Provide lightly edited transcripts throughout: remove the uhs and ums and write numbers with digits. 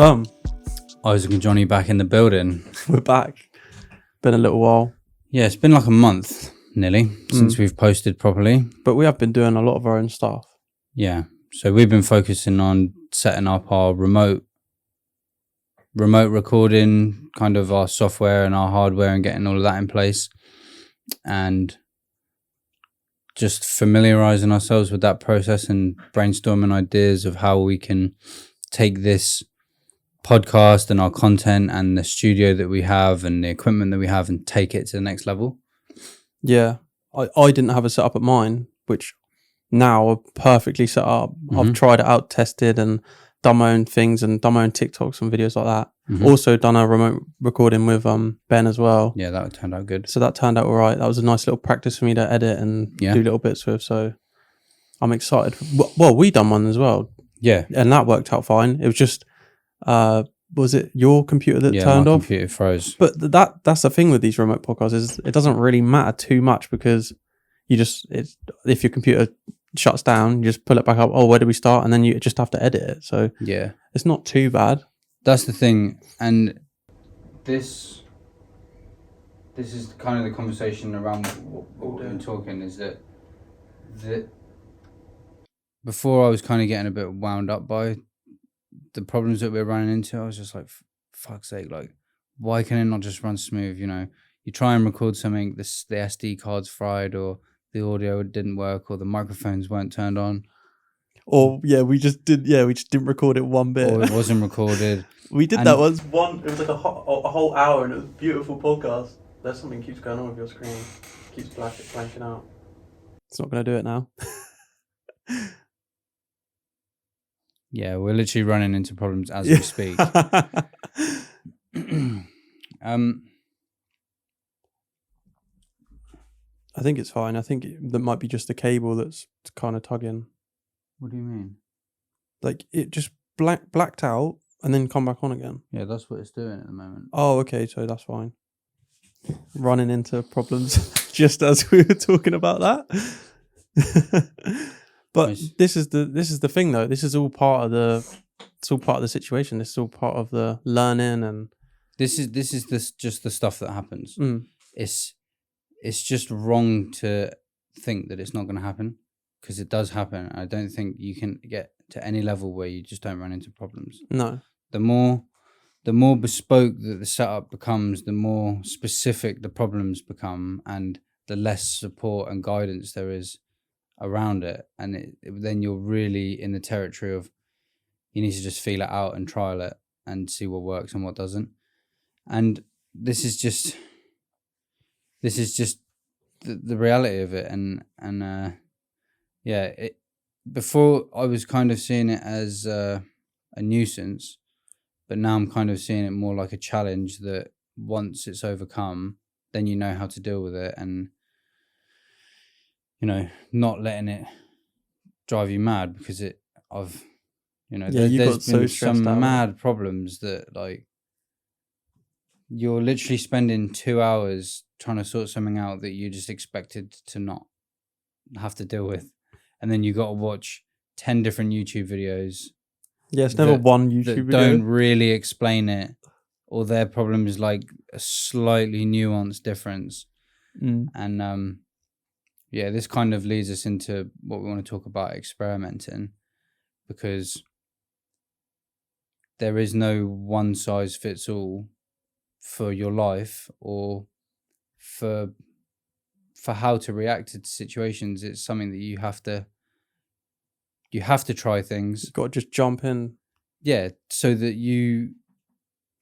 Boom. Isaac and Jonny back in the building. We're back. Been a little while. Yeah, it's been like a month nearly since we've posted properly. But we have been doing a lot of our own stuff. Yeah. So we've been focusing on setting up our remote recording, kind of our software and our hardware, and getting all of that in place, and just familiarizing ourselves with that process and brainstorming ideas of how we can take this podcast and our content and the studio that we have and the equipment that we have and take it to the next level. Yeah. I didn't have a setup at mine, which now are perfectly set up. I've tried it out, tested, and done my own things and done my own TikToks and videos like that. Also done a remote recording with Ben as well. Yeah, that turned out good. So that turned out all right. That was a nice little practice for me to edit and do little bits with. So I'm excited. Well, we done one as well. Yeah. And that worked out fine. It was just, was it your computer that turned off? Yeah, my computer froze. But that's the thing with these remote podcasts is it doesn't really matter too much because if your computer shuts down, you just pull it back up. Oh, where do we start? And then you just have to edit it. So yeah, it's not too bad. That's the thing. And this is kind of the conversation around what we've been talking, is that before I was kind of getting a bit wound up by the problems that we're running into. I was just like, fuck's sake, like, why can it not just run smooth? You know, you try and record something, the SD card's fried, or the audio didn't work, or the microphones weren't turned on. Or we just didn't record it one bit. Or it wasn't recorded. We did that once. It was like a whole hour, and it was a beautiful podcast. There's something keeps going on with your screen. Keeps blanking out. It's not going to do it now. Yeah, we're literally running into problems as we speak. I think it's fine. I think that might be just the cable that's kind of tugging. What do you mean? Like it just blacked out and then come back on again. Yeah, that's what it's doing at the moment. Oh, okay, so that's fine. Running into problems just as we were talking about that. But nice. this is the thing though. This is all part of the situation. This is all part of the learning, and this is just the stuff that happens. It's just wrong to think that it's not going to happen, because it does happen. I don't think you can get to any level where you just don't run into problems. No. The more bespoke that the setup becomes, the more specific the problems become, and the less support and guidance there is around it. And then you're really in the territory of, you need to just feel it out and trial it and see what works and what doesn't. And this is just the reality of it. Before I was kind of seeing it as a nuisance, but now I'm kind of seeing it more like a challenge that once it's overcome, then you know how to deal with it, and not letting it drive you mad, because there's been some mad problems that, like, you're literally spending 2 hours trying to sort something out that you just expected to not have to deal with. And then you got to watch 10 different YouTube videos. Yeah, it's never one YouTube video. Don't really explain it, or their problem is like a slightly nuanced difference. And this kind of leads us into what we want to talk about, experimenting, because there is no one size fits all for your life, or for how to react to situations. It's something that you have to try things. You've got to just jump in. Yeah, so that you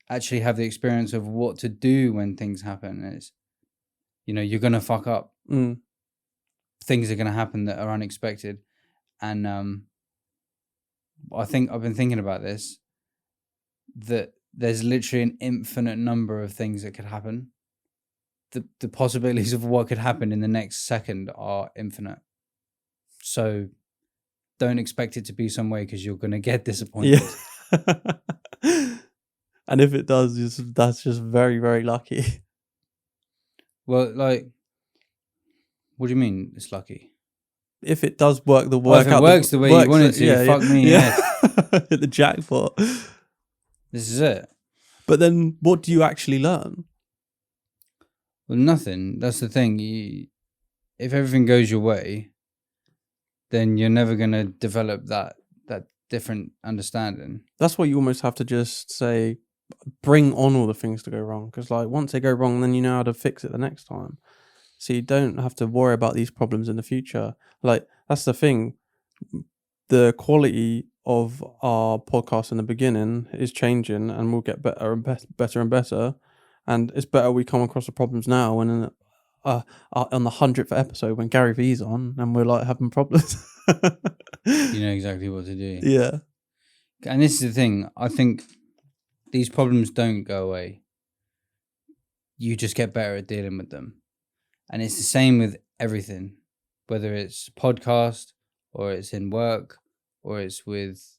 actually have the experience of what to do when things happen. It's, you're going to fuck up. Things are going to happen that are unexpected. And I think I've been thinking about this, that there's literally an infinite number of things that could happen. The possibilities of what could happen in the next second are infinite. So don't expect it to be some way, because you're going to get disappointed. Yeah. And if it does, that's just very, very lucky. Well, like, what do you mean it's lucky? If it does work, if it works the way you want it to, fuck me. Yeah. Hit the jackpot. This is it. But then what do you actually learn? Well, nothing. That's the thing. If everything goes your way, then you're never going to develop that different understanding. That's why you almost have to just say, bring on all the things to go wrong. Because like once they go wrong, then you know how to fix it the next time. So you don't have to worry about these problems in the future. Like that's the thing. The quality of our podcast in the beginning is changing and we'll get better and better and better. And it's better we come across the problems now when on the 100th episode when Gary V's on and we're like having problems. You know exactly what to do. Yeah. And this is the thing. I think these problems don't go away. You just get better at dealing with them. And it's the same with everything, whether it's podcast or it's in work or it's with,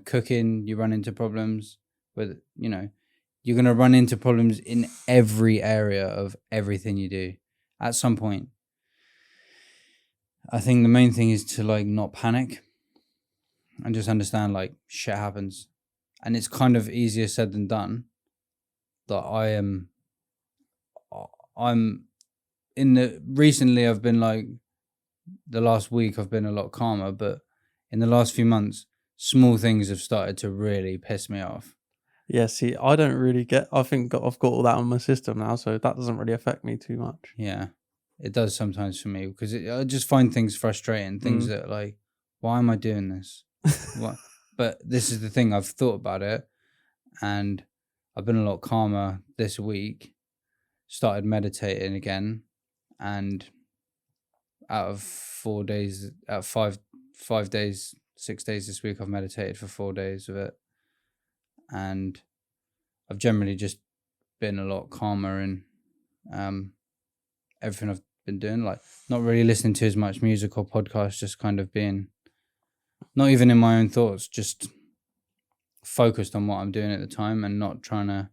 cooking, you run into problems with, you're going to run into problems in every area of everything you do at some point. I think the main thing is to like not panic and just understand like shit happens. And it's kind of easier said than done. That recently I've been like, the last week I've been a lot calmer, but in the last few months, small things have started to really piss me off. Yeah, see, I don't really I think I've got all that on my system now, so that doesn't really affect me too much. Yeah, it does sometimes for me because I just find things frustrating, things that like, why am I doing this? What? But this is the thing, I've thought about it and I've been a lot calmer this week, started meditating again, and out of 4 days, out of 5 days, 6 days this week, I've meditated for 4 days of it. And I've generally just been a lot calmer in everything I've been doing, like not really listening to as much music or podcasts, just kind of being, not even in my own thoughts, just focused on what I'm doing at the time and not trying to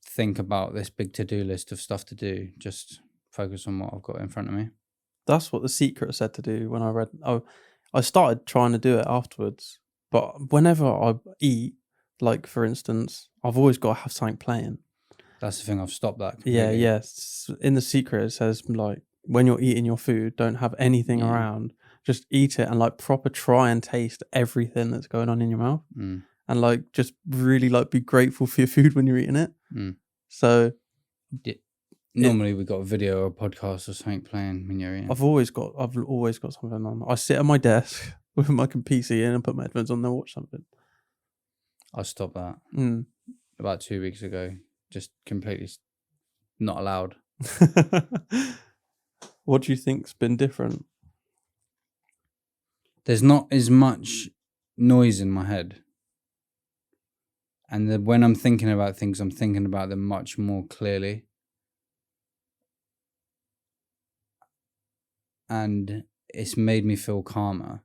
think about this big to-do list of stuff to do, just focus on what I've got in front of me. That's what The Secret said to do when I read. I started trying to do it afterwards, but whenever I eat, like for instance, I've always got to have something playing. That's the thing, I've stopped that completely. Yeah. In The Secret it says like when you're eating your food, don't have anything around. Just eat it and like proper try and taste everything that's going on in your mouth. And like just really like be grateful for your food when you're eating it. So normally we got a video or a podcast or something playing when you're eating. I've always got something on. I sit at my desk with my PC in and put my headphones on and watch something. I stopped that about 2 weeks ago. Just completely not allowed. What do you think's been different? There's not as much noise in my head. And when I'm thinking about things, I'm thinking about them much more clearly. And it's made me feel calmer.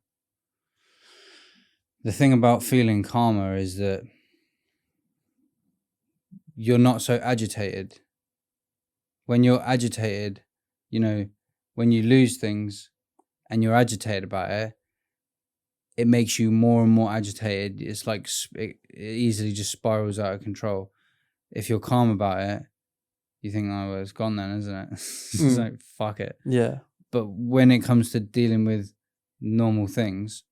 The thing about feeling calmer is that you're not so agitated. When you're agitated, when you lose things and you're agitated about it, it makes you more and more agitated. It's like it easily just spirals out of control. If you're calm about it, you think, oh, well, it's gone then, isn't it? It's like, fuck it. Yeah. But when it comes to dealing with normal things,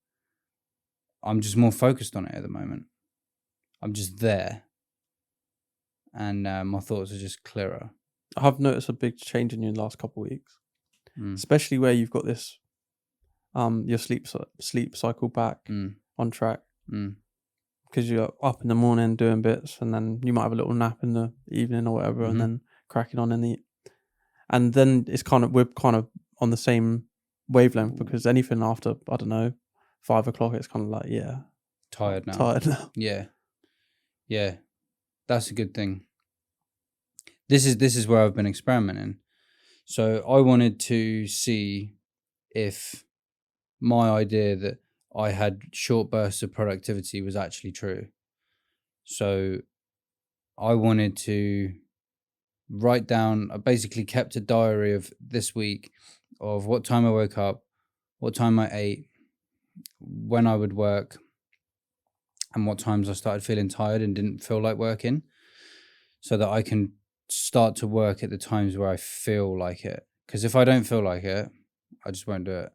I'm just more focused on it at the moment. I'm just there. And my thoughts are just clearer. I've noticed a big change in you in the last couple of weeks. Especially where you've got this your sleep cycle back on track, because you're up in the morning doing bits and then you might have a little nap in the evening or whatever, and then cracking on and then we're kind of on the same wavelength, because anything after, I don't know, 5 o'clock, it's kind of like, tired now. Yeah, that's a good thing. This is where I've been experimenting. So I wanted to see if my idea that I had short bursts of productivity was actually true. So I wanted to write down, I basically kept a diary of this week of what time I woke up, what time I ate, when I would work, and what times I started feeling tired and didn't feel like working, so that I can start to work at the times where I feel like it. Because if I don't feel like it, I just won't do it,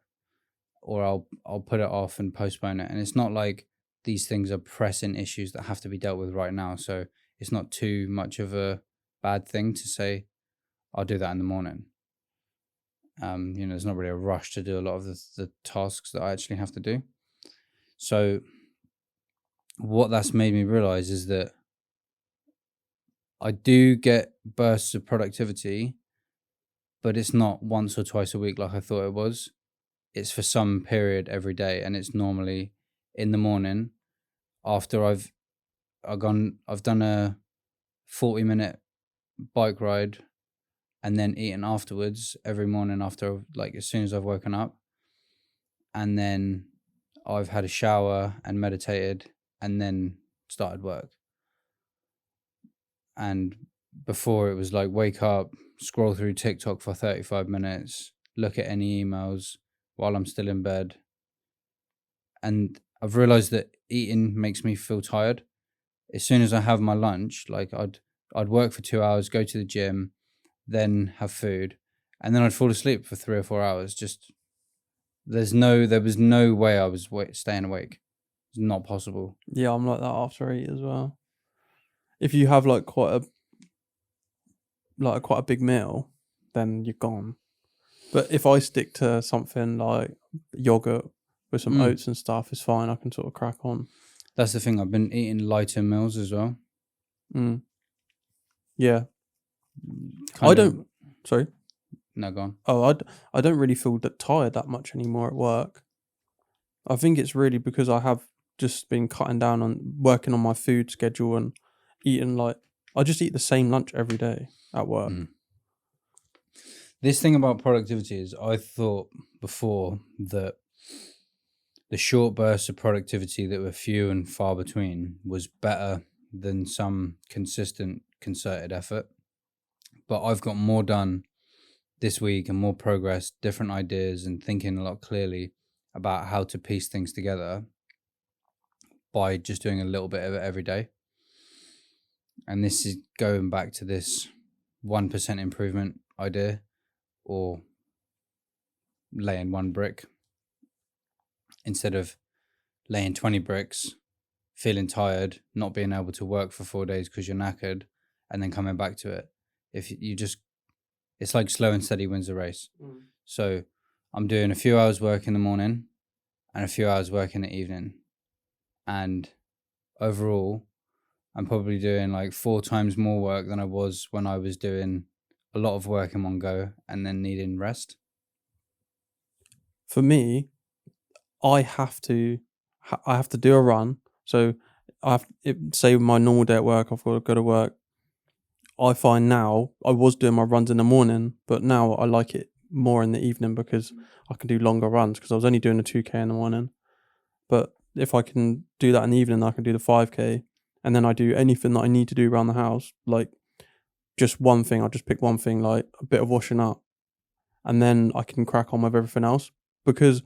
or I'll put it off and postpone it. And it's not like these things are pressing issues that have to be dealt with right now, so it's not too much of a bad thing to say I'll do that in the morning. There's not really a rush to do a lot of the tasks that I actually have to do. So what that's made me realize is that I do get bursts of productivity, but it's not once or twice a week like I thought it was. It's for some period every day, and it's normally in the morning after I've done a 40-minute bike ride and then eaten afterwards every morning after, like, as soon as I've woken up. And then I've had a shower and meditated and then started work. And before, it was like wake up, scroll through TikTok for 35 minutes, look at any emails while I'm still in bed. And I've realized that eating makes me feel tired. As soon as I have my lunch, like I'd work for 2 hours, go to the gym, then have food, and then I'd fall asleep for 3 or 4 hours. Just there was no way I was staying awake. It's not possible. Yeah, I'm like that after I eat as well. If you have like quite a big meal, then you're gone. But if I stick to something like yogurt with some oats and stuff, it's fine. I can sort of crack on. That's the thing. I've been eating lighter meals as well. Yeah. Sorry? No, go on. Oh, I don't really feel tired that much anymore at work. I think it's really because I have just been cutting down on working on my food schedule and eating I just eat the same lunch every day at work. This thing about productivity is I thought before that the short bursts of productivity that were few and far between was better than some consistent, concerted effort. But I've got more done this week and more progress, different ideas, and thinking a lot clearly about how to piece things together by just doing a little bit of it every day. And this is going back to this 1% improvement idea, or laying one brick instead of laying 20 bricks, feeling tired, not being able to work for 4 days because you're knackered, and then coming back to it. If you just, it's like slow and steady wins the race. So I'm doing a few hours work in the morning and a few hours work in the evening. And overall, I'm probably doing like 4 times more work than I was when I was doing a lot of work in one go and then needing rest. For me, I have to do a run. So say my normal day at work, I've got to go to work. I find now, I was doing my runs in the morning, but now I like it more in the evening because I can do longer runs, because I was only doing a 2K in the morning. But if I can do that in the evening, I can do the 5K, and then I do anything that I need to do around the house, like just one thing. I'll just pick one thing, like a bit of washing up, and then I can crack on with everything else, because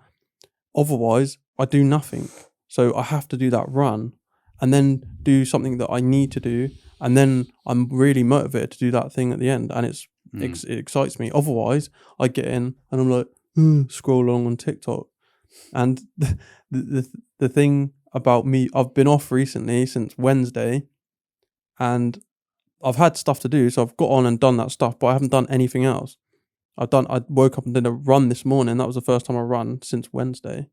otherwise I do nothing. So I have to do that run and then do something that I need to do, and then I'm really motivated to do that thing at the end, and it excites me. Otherwise I get in and I'm like, scroll along on TikTok. And the thing about me, I've been off recently since Wednesday, and I've had stuff to do, so I've got on and done that stuff, but I haven't done anything else. I woke up and did a run this morning. That was the first time I run since Wednesday.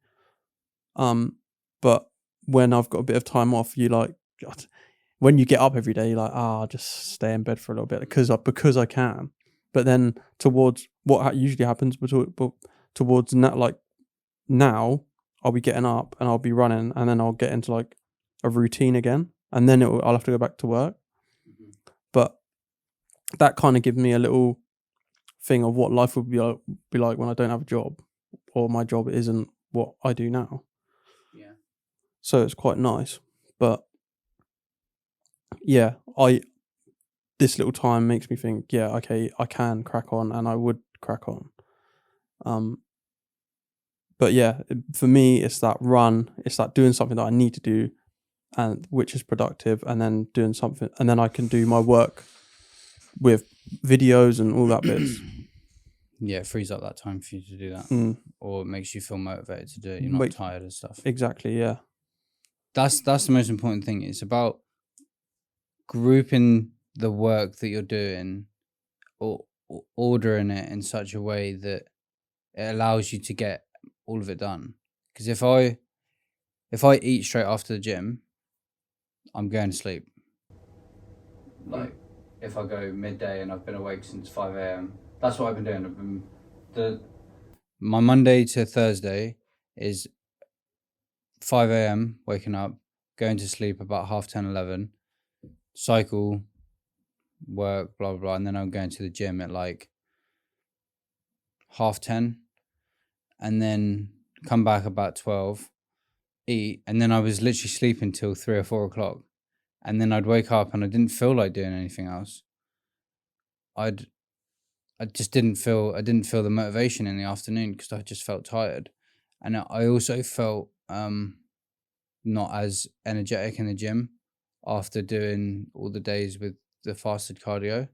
But when I've got a bit of time off, when you get up every day, you're like, I'll just stay in bed for a little bit because I can. But then towards what usually happens, towards now, I'll be getting up and I'll be running, and then I'll get into like a routine again, and then I'll have to go back to work. But that kind of gives me a little thing of what life would be like when I don't have a job, or my job isn't what I do now. Yeah. So it's quite nice. But yeah, this little time makes me think, yeah, okay, I can crack on, and I would crack on. But yeah, for me, it's that run. It's that doing something that I need to do and which is productive, and then doing something, and then I can do my work with videos and all that bits. Yeah, it frees up that time for you to do that. Or it makes you feel motivated to do it. You're not tired and stuff. Exactly, yeah. That's the most important thing. It's about grouping the work that you're doing or ordering it in such a way that it allows you to get all of it done. Because if I eat straight after the gym, I'm going to sleep. Like, if I go midday and I've been awake since 5 a.m., that's what I've been doing. My Monday to Thursday is 5 a.m. waking up, going to sleep about 10:30, 11, cycle, work, blah, blah, blah, and then I'm going to the gym at like 10:30, and then come back about 12, eat, and then I was literally sleeping till 3 or 4 o'clock. And then I'd wake up and I didn't feel like doing anything else. I just didn't feel the motivation in the afternoon because I just felt tired. And I also felt not as energetic in the gym after doing all the days with the fasted cardio.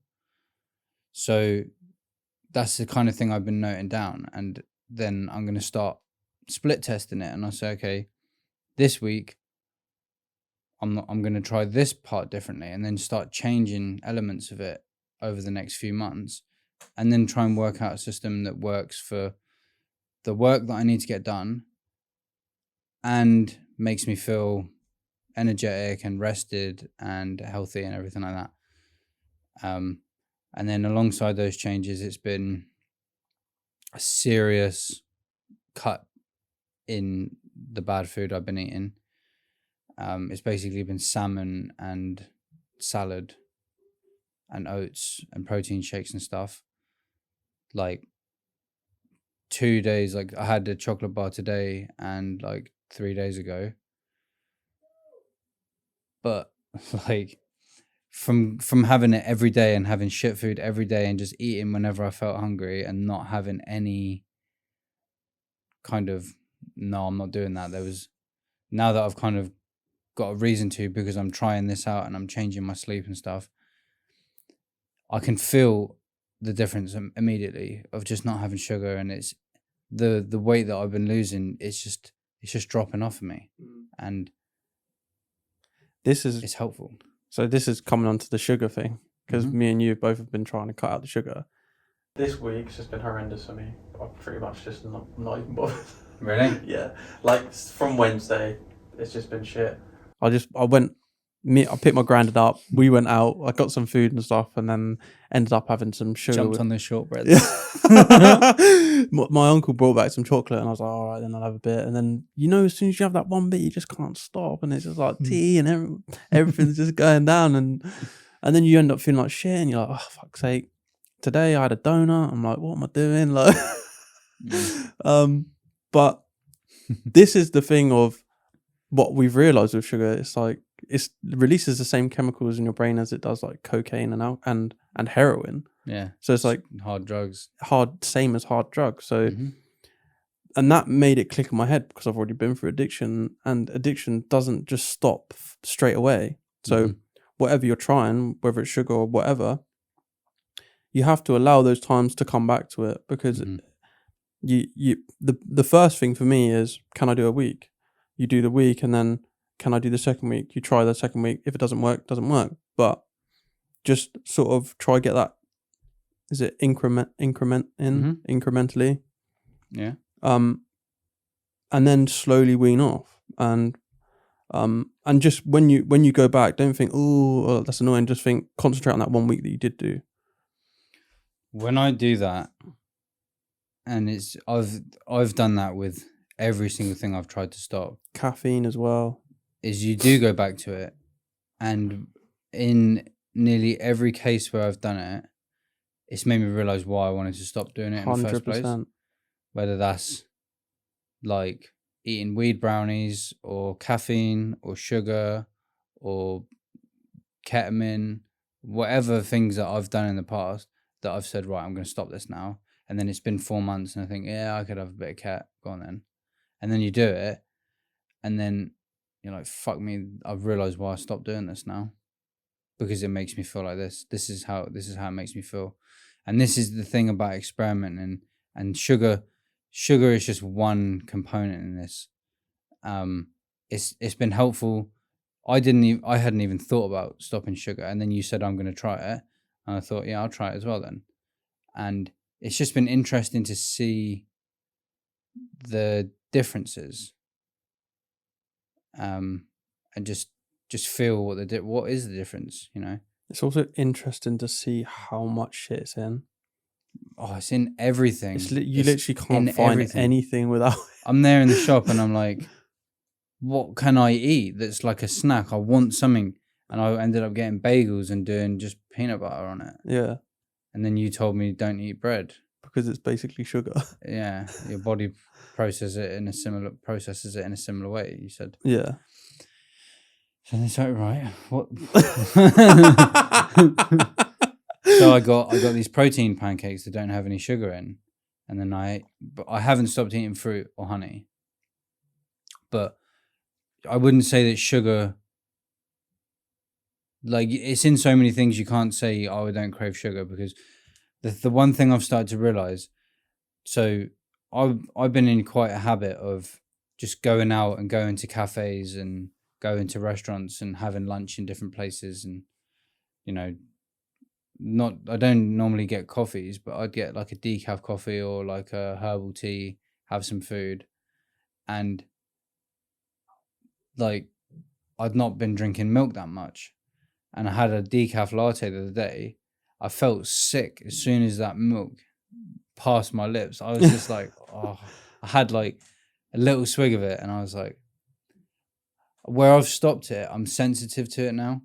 So that's the kind of thing I've been noting down. And then I'm going to start split testing it. And I say, okay, this week, I'm going to try this part differently, and then start changing elements of it over the next few months, and then try and work out a system that works for the work that I need to get done and makes me feel energetic and rested and healthy and everything like that. And then alongside those changes, it's been a serious cut in the bad food I've been eating. It's basically been salmon and salad and oats and protein shakes and stuff. Like 2 days, like I had a chocolate bar today and like 3 days ago. But like from having it every day and having shit food every day and just eating whenever I felt hungry and not having any kind of, no, I'm not doing that. Now that I've kind of got a reason to, because I'm trying this out and I'm changing my sleep and stuff, I can feel the difference immediately of just not having sugar, and it's the weight that I've been losing. It's just dropping off of me, and it's helpful. So this is coming onto the sugar thing, because me and you both have been trying to cut out the sugar. This week's just been horrendous for me. I'm pretty much just not even bothered. Really? Yeah, like from Wednesday, it's just been shit. I picked my granddad up. We went out. I got some food and stuff, and then ended up having some sugar. Jumped on the shortbread. My uncle brought back some chocolate, and I was like, all right, then I'll have a bit. And then, as soon as you have that one bit, you just can't stop, and it's just like tea and everything's just going down, and then you end up feeling like shit, and you're like, oh, fuck's sake. Today I had a donut. I'm like, what am I doing? Like, but this is the thing of what we've realized with sugar. It's like it releases the same chemicals in your brain as it does like cocaine and heroin. Yeah. So it's like hard drugs. Same as hard drugs. So, and that made it click in my head because I've already been through addiction, and addiction doesn't just stop straight away. So whatever you're trying, whether it's sugar or whatever, you have to allow those times to come back to it, because the first thing for me is, can I do a week? You do the week, and then can I do the second week? You try the second week. If it doesn't work, doesn't work. But just sort of try get that. Is it incrementally? Yeah. And then slowly wean off, and just when you go back, don't think, oh, that's annoying. Just think, concentrate on that 1 week that you did do. When I do that, and I've done that with every single thing I've tried to stop. Caffeine as well. Is you do go back to it, and in nearly every case where I've done it, it's made me realize why I wanted to stop doing it in 100%. The first place. Whether that's like eating weed brownies or caffeine or sugar or ketamine, whatever things that I've done in the past that I've said, right, I'm going to stop this now. And then it's been 4 months and I think, yeah, I could have a bit of cat. Go on then. And then you do it. And then you're like, fuck me, I've realized why I stopped doing this now, because it makes me feel like this. This is how it makes me feel. And this is the thing about experimenting, and sugar is just one component in this. It's been helpful. I hadn't even thought about stopping sugar, and then you said I'm going to try it, and I thought, yeah, I'll try it as well then. And it's just been interesting to see the differences, and just feel what is the difference, you know. It's also interesting to see how much shit it's in. Oh, it's in everything. You literally can't find anything without. I'm there in the shop and I'm like, what can I eat that's like a snack? I want something. And I ended up getting bagels and doing just peanut butter on it. Yeah. And then you told me don't eat bread. Because it's basically sugar. Yeah. Your body processes it in a similar way, you said. Yeah. So it's like, right, what? So I got these protein pancakes that don't have any sugar in. And then I haven't stopped eating fruit or honey. But I wouldn't say that sugar, like, it's in so many things you can't say, oh, I don't crave sugar, because the one thing I've started to realize, so I've been in quite a habit of just going out and going to cafes and going to restaurants and having lunch in different places, and, you know, I don't normally get coffees, but I'd get like a decaf coffee or like a herbal tea, have some food, and like I'd not been drinking milk that much, and I had a decaf latte the other day. I felt sick as soon as that milk passed my lips. I was just like, oh, I had like a little swig of it, and I was like, where I've stopped it, I'm sensitive to it now.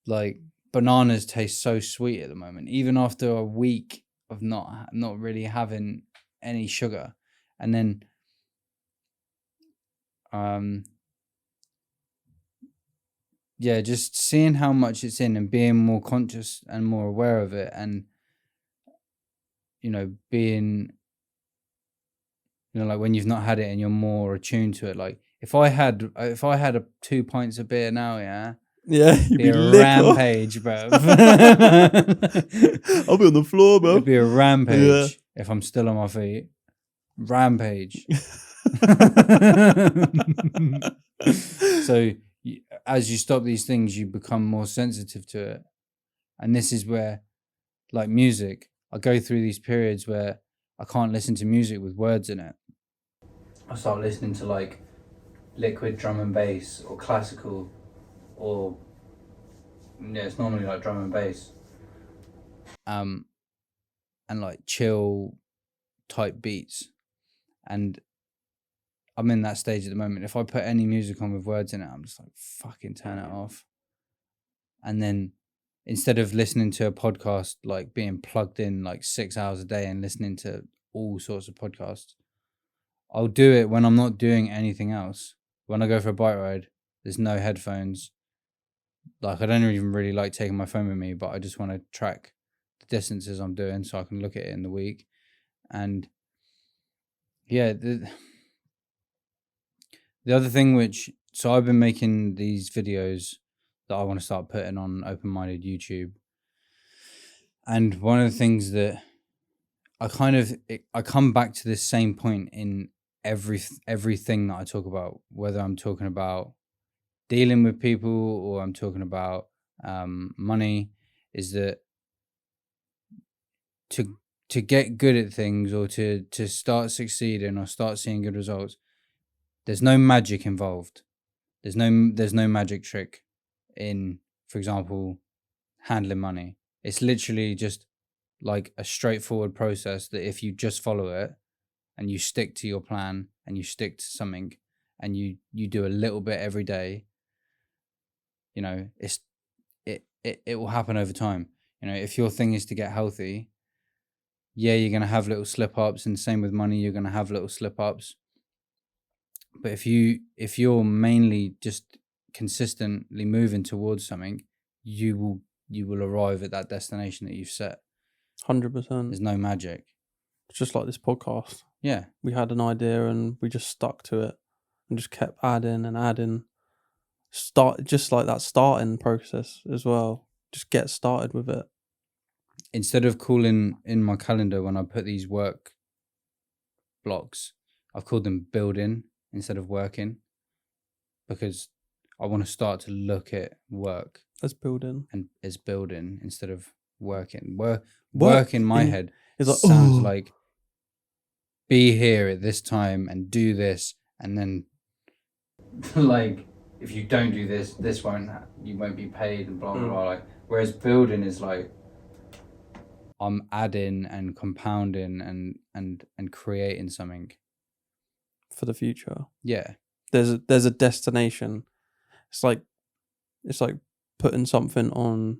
Like, bananas taste so sweet at the moment, even after a week of not really having any sugar. And then yeah, just seeing how much it's in and being more conscious and more aware of it, and, you know, being, you know, like when you've not had it and you're more attuned to it. Like if I had 2 pints of beer now, you'd be a rampage, bro. I'll be on the floor, bro. It'd be a rampage if I'm still on my feet. Rampage. So as you stop these things, you become more sensitive to it. And this is where, like music, I go through these periods where I can't listen to music with words in it. I start listening to like liquid drum and bass or classical, or it's normally like drum and bass, and like chill type beats. And I'm in that stage at the moment. If I put any music on with words in it, I'm just like, fucking turn it off. And then instead of listening to a podcast, like being plugged in like 6 hours a day and listening to all sorts of podcasts, I'll do it when I'm not doing anything else. When I go for a bike ride, there's no headphones. Like, I don't even really like taking my phone with me, but I just want to track the distances I'm doing so I can look at it in the week. And yeah, the other thing so I've been making these videos that I want to start putting on Open Minded YouTube. And one of the things that I come back to this same point in everything that I talk about, whether I'm talking about dealing with people or I'm talking about money, is that to get good at things, or to start succeeding or start seeing good results, there's no magic involved. There's no magic trick in, for example, handling money. It's literally just like a straightforward process that if you just follow it and you stick to your plan and you stick to something and you do a little bit every day, you know, it will happen over time. You know, if your thing is to get healthy, yeah, you're going to have little slip ups, and same with money, you're going to have little slip ups. But if you're mainly just consistently moving towards something, you will arrive at that destination that you've set. 100%. There's no magic. It's just like this podcast. Yeah. We had an idea and we just stuck to it. and just kept adding and adding. Just like that starting process as well. Just get started with it. Instead of calling in my calendar when I put these work blocks, I've called them building instead of working, because I want to start to look at work as building instead of working. Work in my head sounds like be here at this time and do this, and then like if you don't do this, you won't be paid and blah blah blah. Like, whereas building is like I'm adding and compounding and creating something for the future. Yeah, there's a destination. It's like putting something on.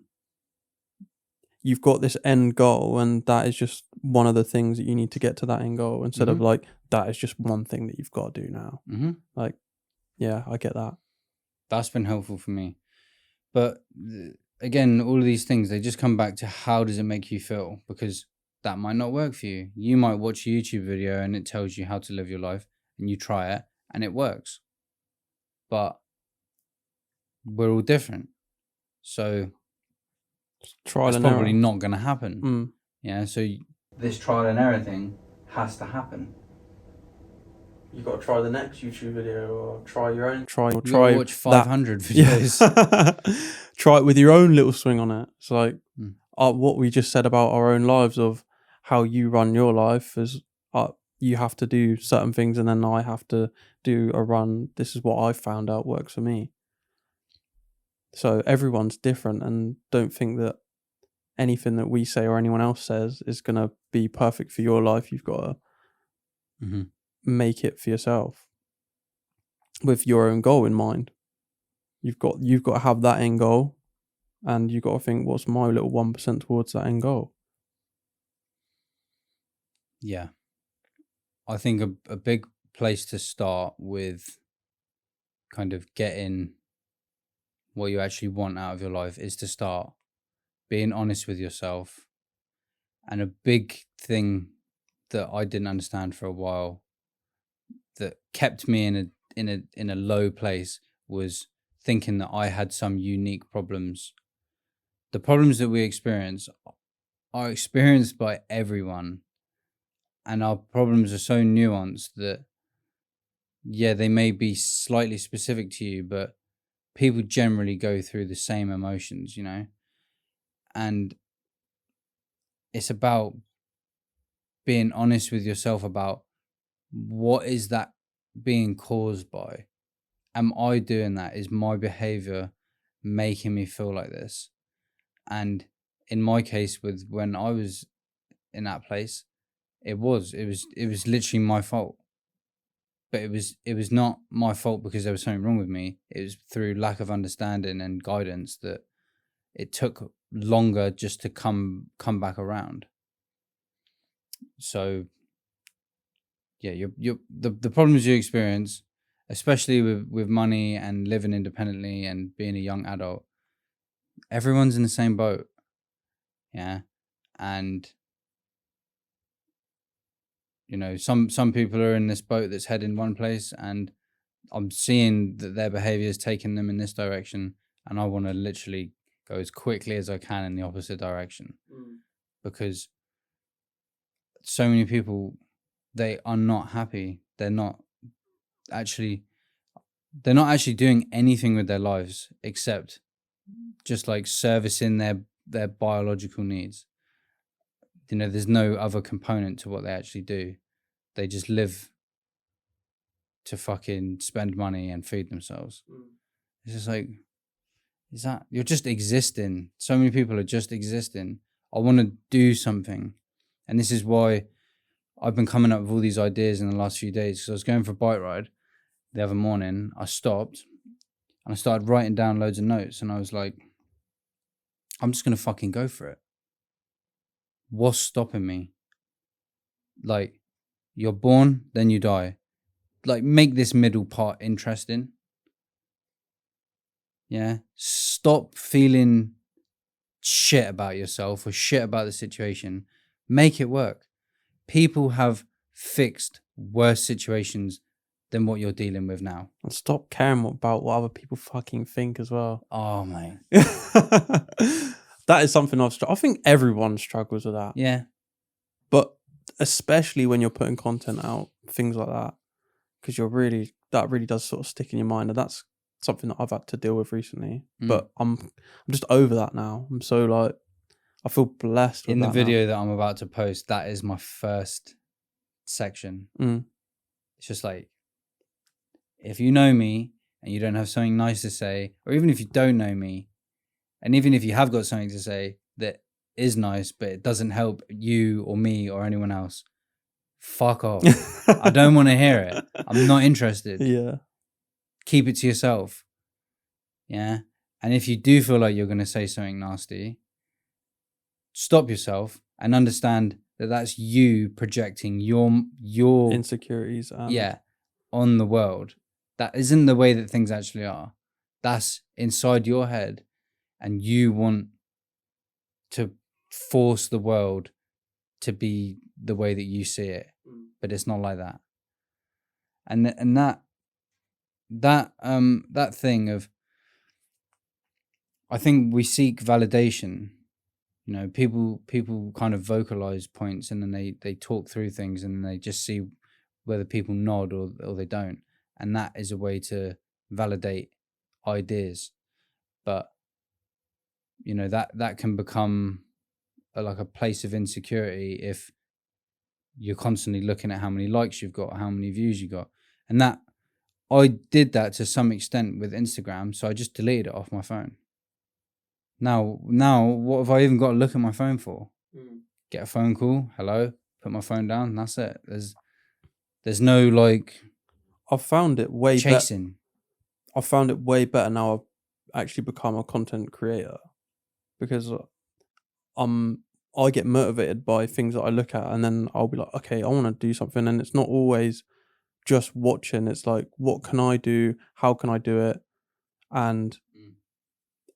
You've got this end goal, and that is just one of the things that you need to get to that end goal, instead of like that is just one thing that you've got to do now. Like, yeah, I get that. That's been helpful for me. But again, all of these things, they just come back to how does it make you feel? Because that might not work for you. You might watch a YouTube video and it tells you how to live your life, and you try it and it works. But we're all different. So it's probably not going to happen. Yeah, so this trial and error thing has to happen. You've got to try the next YouTube video, or try your own. Try watch 500 videos. Yeah. Try it with your own little swing on it. It's like what we just said about our own lives, of how you run your life is you have to do certain things, and then I have to do a run. This is what I found out works for me. So everyone's different, and don't think that anything that we say or anyone else says is going to be perfect for your life. You've got to make it for yourself with your own goal in mind. You've got to have that end goal, and you've got to think, what's my little 1% towards that end goal? Yeah. I think a big place to start with kind of getting what you actually want out of your life is to start being honest with yourself. And a big thing that I didn't understand for a while, that kept me in a low place, was thinking that I had some unique problems. The problems that we experience are experienced by everyone, and our problems are so nuanced that, yeah, they may be slightly specific to you, but people generally go through the same emotions, you know? And it's about being honest with yourself about what is that being caused by. Am I doing that? Is my behavior making me feel like this? And in my case, with when I was in that place, it was literally my fault. But it was not my fault because there was something wrong with me. It was through lack of understanding and guidance that it took longer just to come back around. So yeah, the problems you experience, especially with money and living independently and being a young adult, everyone's in the same boat. Yeah. And you know, some people are in this boat that's heading one place, and I'm seeing that their behavior is taking them in this direction, and I want to literally go as quickly as I can in the opposite direction. Because so many people, they are not happy. They're not actually doing anything with their lives except just like servicing their biological needs. You know, there's no other component to what they actually do. They just live to fucking spend money and feed themselves. It's just like, you're just existing. So many people are just existing. I want to do something. And this is why I've been coming up with all these ideas in the last few days. Because I was going for a bike ride the other morning. I stopped and I started writing down loads of notes. And I was like, I'm just going to fucking go for it. What's stopping me? Like, you're born, then you die. Like, make this middle part interesting. Yeah. Stop feeling shit about yourself or shit about the situation. Make it work. People have fixed worse situations than what you're dealing with now. And stop caring about what other people fucking think as well. Oh, mate. That is something I think everyone struggles with that. Yeah. But especially when you're putting content out, things like that, because that really does sort of stick in your mind, and that's something that I've had to deal with recently. But I'm just over that now. I'm so like, I feel blessed with in the that video now. that I'm about to post. That is my first section. It's just like, if you know me and you don't have something nice to say, or even if you don't know me, and even if you have got something to say that is nice, but it doesn't help you or me or anyone else, fuck off. I don't want to hear it. I'm not interested. Yeah. Keep it to yourself. Yeah. And if you do feel like you're going to say something nasty, stop yourself and understand that that's you projecting your Insecurities. On the world. That isn't the way that things actually are. That's inside your head, and you want to force the world to be the way that you see it, but it's not like that. And that thing of, I think we seek validation. You know, people kind of vocalize points, and then they talk through things, and they just see whether people nod or they don't, and that is a way to validate ideas. But you know, that can become like a place of insecurity if you're constantly looking at how many likes you've got, how many views you got. And that, I did that to some extent with Instagram, so I just deleted it off my phone. Now what have I even got to look at my phone for? Get a phone call, hello, put my phone down, that's it. There's no like I've found it way chasing. I found it way better now I've actually become a content creator, because I get motivated by things that I look at, and then I'll be like, okay, I want to do something, and it's not always just watching. It's like, what can I do? How can I do it? And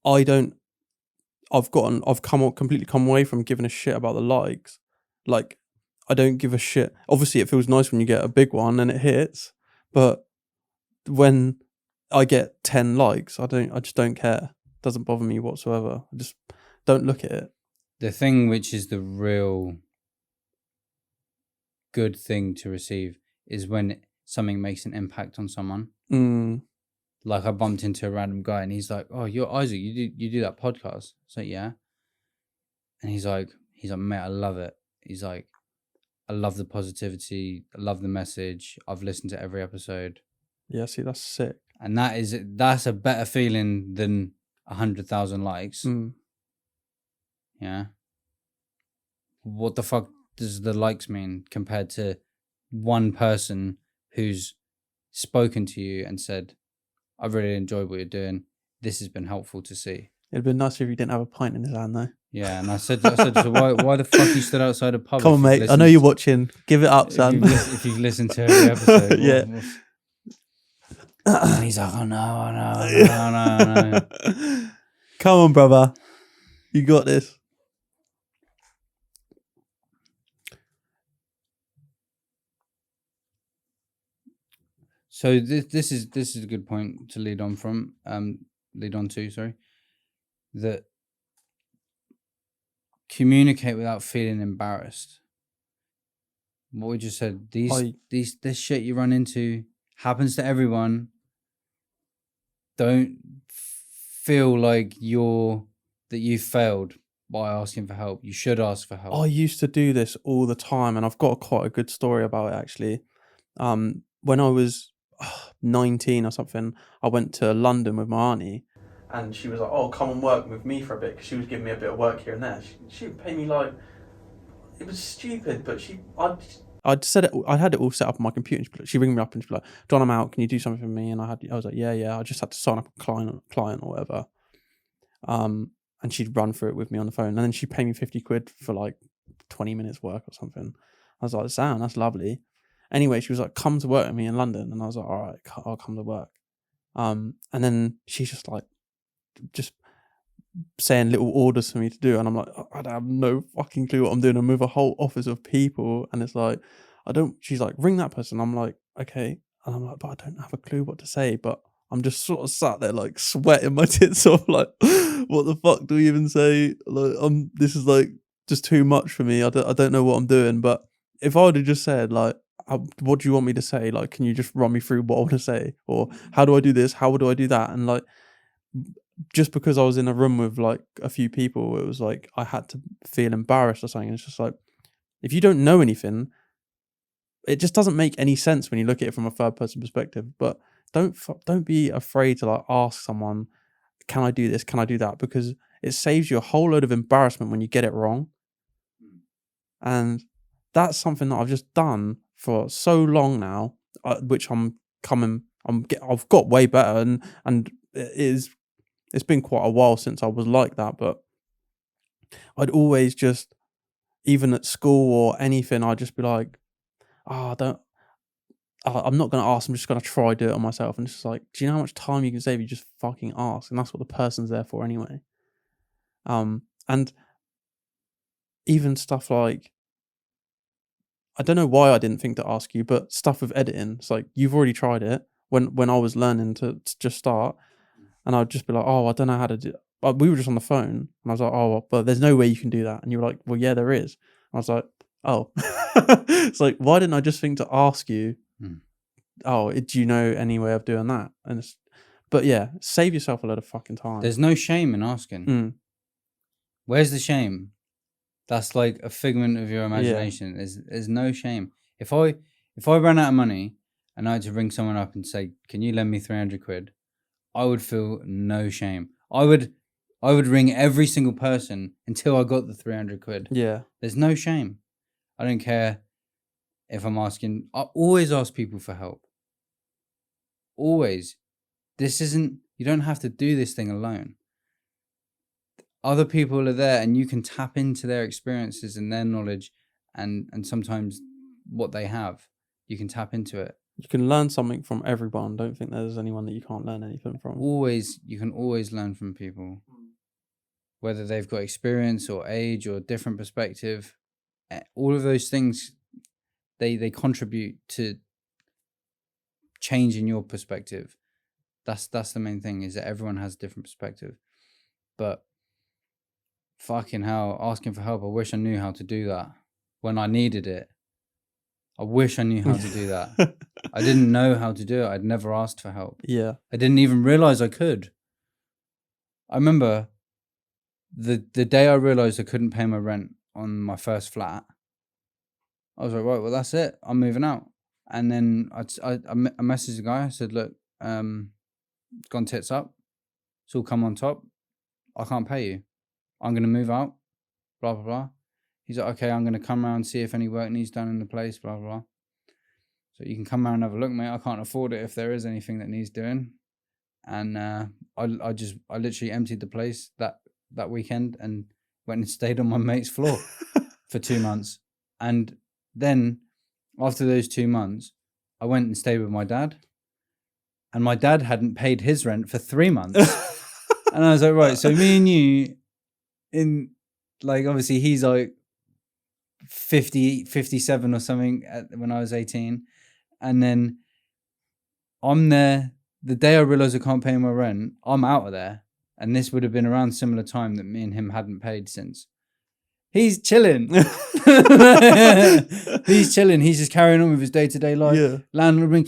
I've completely come away from giving a shit about the likes. Like, I don't give a shit. Obviously, it feels nice when you get a big one and it hits, but when I get 10 likes, I just don't care. It doesn't bother me whatsoever. I just don't look at it. The thing which is the real good thing to receive is when something makes an impact on someone. Like, I bumped into a random guy, and he's like, "Oh, you're Isaac. You do that podcast?" So yeah. And he's like, "Mate, I love it." He's like, "I love the positivity. I love the message. I've listened to every episode." Yeah, see, that's sick. And that's a better feeling than 100,000 likes. Yeah. What the fuck does the likes mean compared to one person who's spoken to you and said, "I really enjoyed what you're doing. This has been helpful to see." It'd been nicer if he didn't have a pint in his hand, though. Yeah, and I said, so why the fuck you stood outside a pub? Come on, mate. I know you're watching. Give it up, son. If you've listened to every episode. Yeah. And he's like, "Oh no, I know. Come on, brother. You got this. So this is a good point to lead on to, sorry. That communicate without feeling embarrassed. What we just said, this shit you run into happens to everyone. Don't feel like you failed by asking for help. You should ask for help. I used to do this all the time, and I've got quite a good story about it, actually. When I was 19 or something, I went to London with my auntie, and she was like, "Oh, come and work with me for a bit," because she was giving me a bit of work here and there. She would pay me like, it was stupid, but I had it all set up on my computer. She'd ring me up and she'd be like, "John, I'm out. Can you do something for me?" And I was like, yeah. I just had to sign up a client or whatever. And she'd run through it with me on the phone, and then she'd pay me 50 quid for like 20 minutes work or something. I was like, "Sam, that's lovely." Anyway, she was like, "Come to work with me in London," and I was like, "All right, I'll come to work." And then she's just saying little orders for me to do, and I'm like, I have no fucking clue what I'm doing. I'm with a whole office of people, and it's like, she's like, "Ring that person." I'm like, "Okay." And I'm like, but I don't have a clue what to say. But I'm just sort of sat there like sweating my tits off, like, what the fuck do we even say? Like, this is like just too much for me. I don't know what I'm doing. But if I would have just said like, what do you want me to say? Like, can you just run me through what I want to say? Or how do I do this? How do I do that? And like, just because I was in a room with like a few people, it was like I had to feel embarrassed or something. It's just like, if you don't know anything, it just doesn't make any sense when you look at it from a third person perspective. But don't be afraid to like ask someone, can I do this? Can I do that? Because it saves you a whole load of embarrassment when you get it wrong. And that's something that I've just done for so long now, which I've got way better, and it's been quite a while since I was like that. But I'd always just, even at school or anything, I'd just be like, I'm not going to ask. I'm just going to try do it on myself. And it's just like, do you know how much time you can save? You just fucking ask. And that's what the person's there for anyway. And even stuff like, I don't know why I didn't think to ask you, but stuff with editing, it's like, you've already tried it when I was learning to just start. And I'd just be like, I don't know how to do it. But we were just on the phone. And I was like, but there's no way you can do that. And you were like, well, yeah, there is. I was like, oh. It's like, why didn't I just think to ask you, do you know any way of doing that? But yeah, save yourself a lot of fucking time. There's no shame in asking. Where's the shame? That's like a figment of your imagination. Yeah. There's no shame. If I ran out of money and I had to ring someone up and say, can you lend me 300 quid? I would feel no shame. I would ring every single person until I got the 300 quid. Yeah. There's no shame. I don't care if I'm asking. I always ask people for help. Always. You don't have to do this thing alone. Other people are there and you can tap into their experiences and their knowledge and sometimes what they have. You can tap into it. You can learn something from everyone. Don't think there's anyone that you can't learn anything from. You can always learn from people. Whether they've got experience or age or different perspective. All of those things, they contribute to changing your perspective. That's the main thing, is that everyone has a different perspective. But fucking hell, asking for help, I wish I knew how to do that when I needed it. I wish I knew how to do that. I didn't know how to do it. I'd never asked for help. Yeah. I didn't even realize I could. I remember the day I realized I couldn't pay my rent on my first flat, I was like, right, well, that's it. I'm moving out. And then I messaged the guy. I said, look, it's gone tits up. It's all come on top. I can't pay you. I'm going to move out. Blah, blah, blah. He's like, okay, I'm going to come around and see if any work needs done in the place. Blah, blah, blah. So you can come around and have a look, mate. I can't afford it if there is anything that needs doing. And I literally emptied the place that weekend and went and stayed on my mate's floor for 2 months. And then after those 2 months, I went and stayed with my dad. And my dad hadn't paid his rent for 3 months. And I was like, right, so me and you, in like, obviously he's like 57 or something when I was 18. And then I'm there. The day I realised I can't pay my rent, I'm out of there. And this would have been around similar time that me and him hadn't paid since. He's chilling. He's chilling. He's just carrying on with his day-to-day life. Yeah. Landlord ring.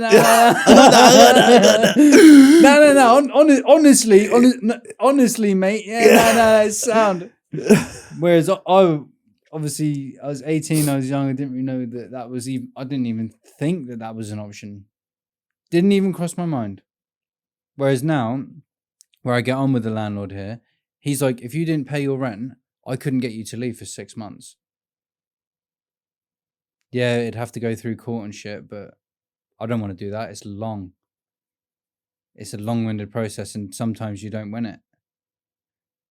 No. Honestly, mate. No, it's sound. Whereas I was 18. I was young. I didn't really know that was even. I didn't even think that was an option. Didn't even cross my mind. Whereas now, where I get on with the landlord here, he's like, if you didn't pay your rent, I couldn't get you to leave for 6 months. Yeah, it'd have to go through court and shit, but I don't want to do that. It's long. It's a long-winded process, and sometimes you don't win it.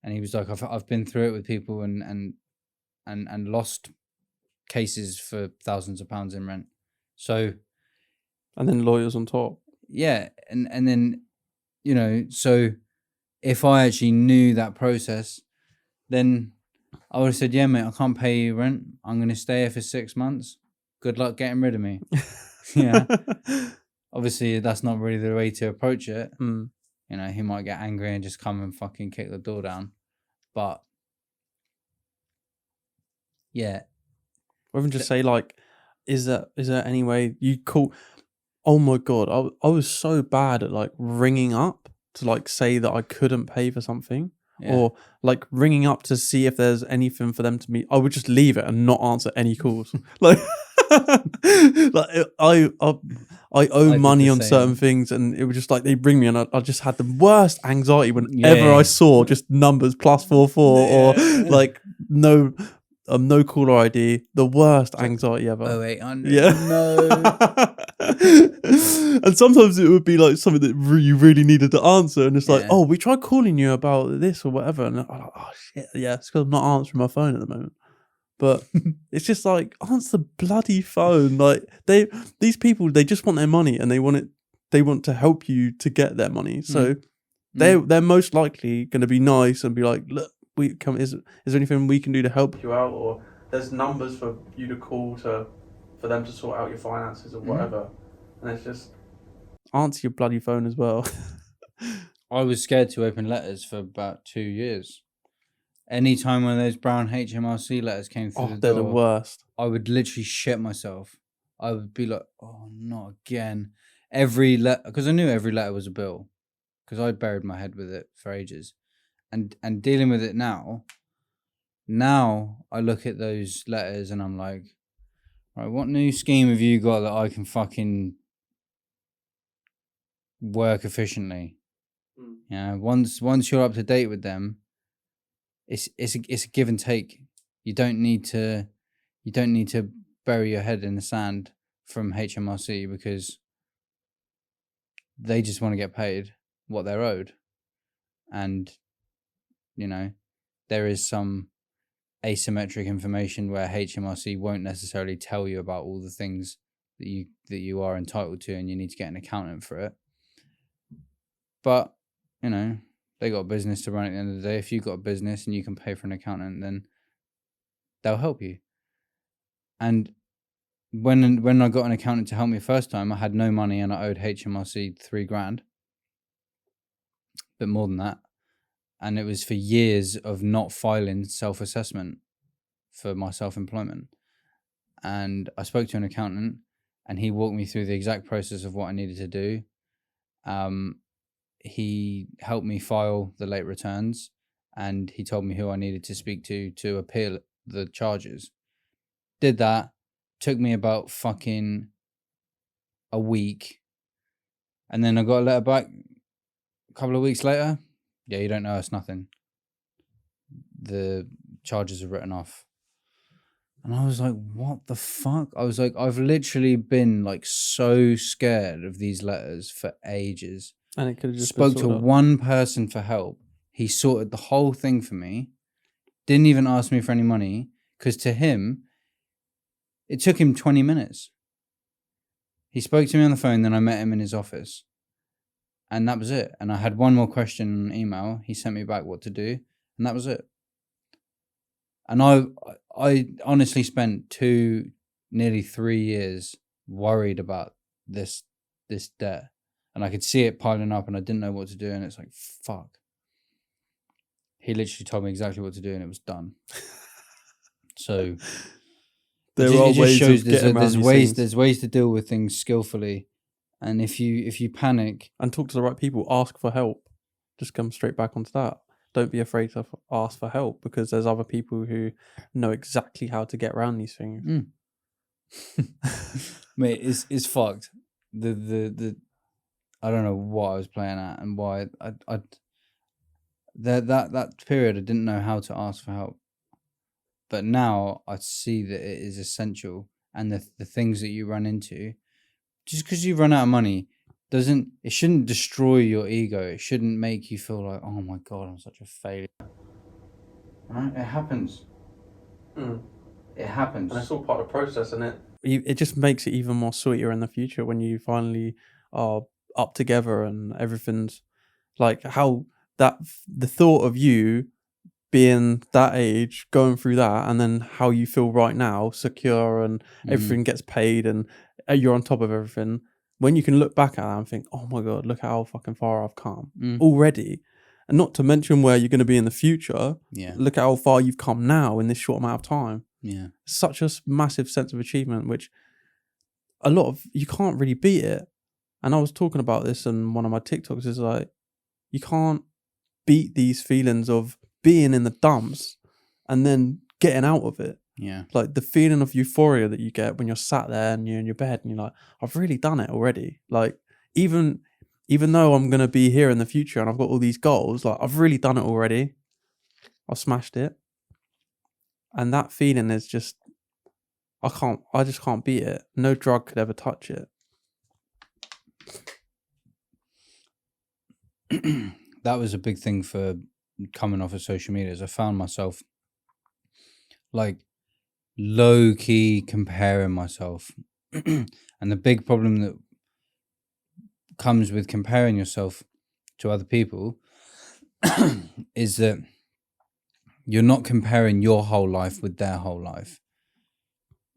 And he was like, I've been through it with people and lost cases for thousands of pounds in rent. So, and then lawyers on top. Yeah, and then, you know, so if I actually knew that process, then I would have said, yeah, mate, I can't pay you rent. I'm going to stay here for 6 months. Good luck getting rid of me. Yeah. Obviously, that's not really the way to approach it. You know, he might get angry and just come and fucking kick the door down. But yeah. Or even just say like, is there any way you call? Oh my God, I was so bad at like ringing up to like say that I couldn't pay for something, or like ringing up to see if there's anything for them to meet. I would just leave it and not answer any calls. Like, like I owe money on certain things, and it was just like they bring me, and I just had the worst anxiety whenever I saw just numbers +44 or like no caller ID. The worst anxiety ever. 0800. Yeah. No. And sometimes it would be like something that you really needed to answer, and it's like, oh, we tried calling you about this or whatever, and I'm like, oh shit, yeah, it's because I'm not answering my phone at the moment. But it's just like, answer the bloody phone. Like these people, they just want their money, and they want to help you to get their money. So they're most likely going to be nice and be like, look, is there anything we can do to help you out, or there's numbers for you to call for them to sort out your finances or whatever. And it's just answer your bloody phone as well. I was scared to open letters for about 2 years. Anytime when those brown HMRC letters came through the door, they're the worst. I would literally shit myself. I would be like, oh, not again. Every letter, because I knew every letter was a bill, because I buried my head with it for ages. And dealing with it now I look at those letters and I'm like, right, what new scheme have you got that I can fucking work efficiently? Yeah, once you're up to date with them, it's a give and take. You don't need to bury your head in the sand from HMRC, because they just want to get paid what they're owed. And you know, there is some asymmetric information where HMRC won't necessarily tell you about all the things that you are entitled to, and you need to get an accountant for it. But you know, they got a business to run at the end of the day. If you've got a business and you can pay for an accountant, then they'll help you. And when I got an accountant to help me first time, I had no money and I owed HMRC $3,000, but more than that. And it was for years of not filing self-assessment for my self-employment. And I spoke to an accountant, and he walked me through the exact process of what I needed to do. He helped me file the late returns, and he told me who I needed to speak to appeal the charges. Did that. Took me about fucking a week. And then I got a letter back a couple of weeks later. Yeah, you don't know us nothing. The charges are written off. And I was like, what the fuck? I was like, I've literally been like so scared of these letters for ages. And it could have just spoke to one person for help. He sorted the whole thing for me. Didn't even ask me for any money, because to him, it took him 20 minutes. He spoke to me on the phone, then I met him in his office. And that was it. And I had one more question on email. He sent me back what to do, and that was it. And I honestly spent nearly 3 years worried about this debt. And I could see it piling up, and I didn't know what to do. And it's like, fuck. He literally told me exactly what to do, and it was done. So it just shows there's ways to deal with things skillfully. And if you panic and talk to the right people, ask for help. Just come straight back onto that. Don't be afraid to ask for help, because there's other people who know exactly how to get around these things. Mate, it's fucked. The I don't know what I was playing at and why that period I didn't know how to ask for help. But now I see that it is essential, and the things that you run into, just because you run out of money, it shouldn't destroy your ego. It shouldn't make you feel like, oh my God, I'm such a failure. Right? It happens. It happens. And it's all part of the process, isn't it just makes it even more sweeter in the future when you finally are up together and everything's like how the thought of you being that age, going through that, and then how you feel right now, secure, and everything gets paid, and you're on top of everything. When you can look back at that and think, oh my God, look how fucking far I've come already. And not to mention where you're going to be in the future. Yeah. Look at how far you've come now in this short amount of time. Yeah. Such a massive sense of achievement, which you can't really beat it. And I was talking about this in one of my TikToks, is like, you can't beat these feelings of being in the dumps and then getting out of it. Yeah. Like the feeling of euphoria that you get when you're sat there and you're in your bed and you're like, I've really done it already. Like even though I'm going to be here in the future and I've got all these goals, like I've really done it already. I've smashed it. And that feeling is just, I just can't beat it. No drug could ever touch it. That was a big thing for coming off of social media. Is I found myself like low key comparing myself. And the big problem that comes with comparing yourself to other people is that you're not comparing your whole life with their whole life.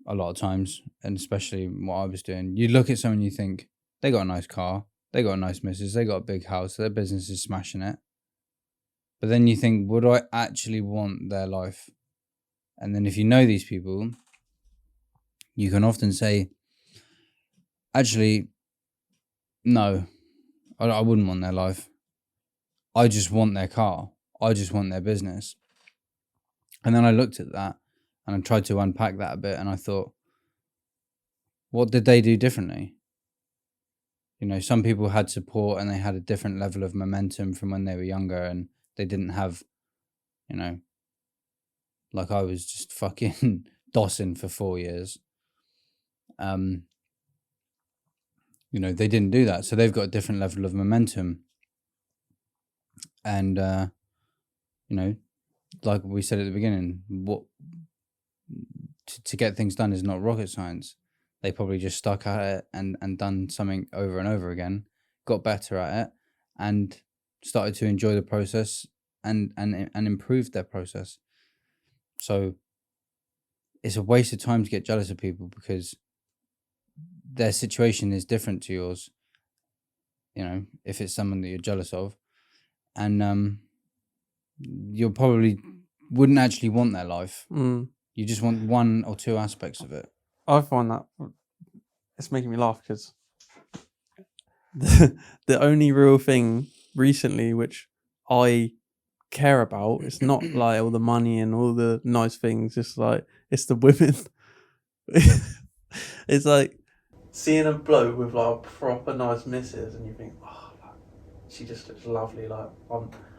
A lot of times, and especially what I was doing, you look at someone and you think, they got a nice car, they got a nice missus, they got a big house, their business is smashing it. But then you think, would I actually want their life? And then if you know these people, you can often say, actually, no, I wouldn't want their life. I just want their car. I just want their business. And then I looked at that and I tried to unpack that a bit, and I thought, what did they do differently? You know, some people had support and they had a different level of momentum from when they were younger, and they didn't have, you know, like I was just fucking dossing for 4 years. You know, they didn't do that. So they've got a different level of momentum. And, you know, like we said at the beginning, to get things done is not rocket science. They probably just stuck at it and done something over and over again, got better at it, and started to enjoy the process and improved their process. So it's a waste of time to get jealous of people because their situation is different to yours. You know, if it's someone that you're jealous of, and you probably wouldn't actually want their life. You just want one or two aspects of it. I find that it's making me laugh because the only real thing recently which I care about, it's not like all the money and all the nice things. It's like, it's the women. It's like seeing a bloke with like a proper nice missus and you think, oh, like, she just looks lovely. Like I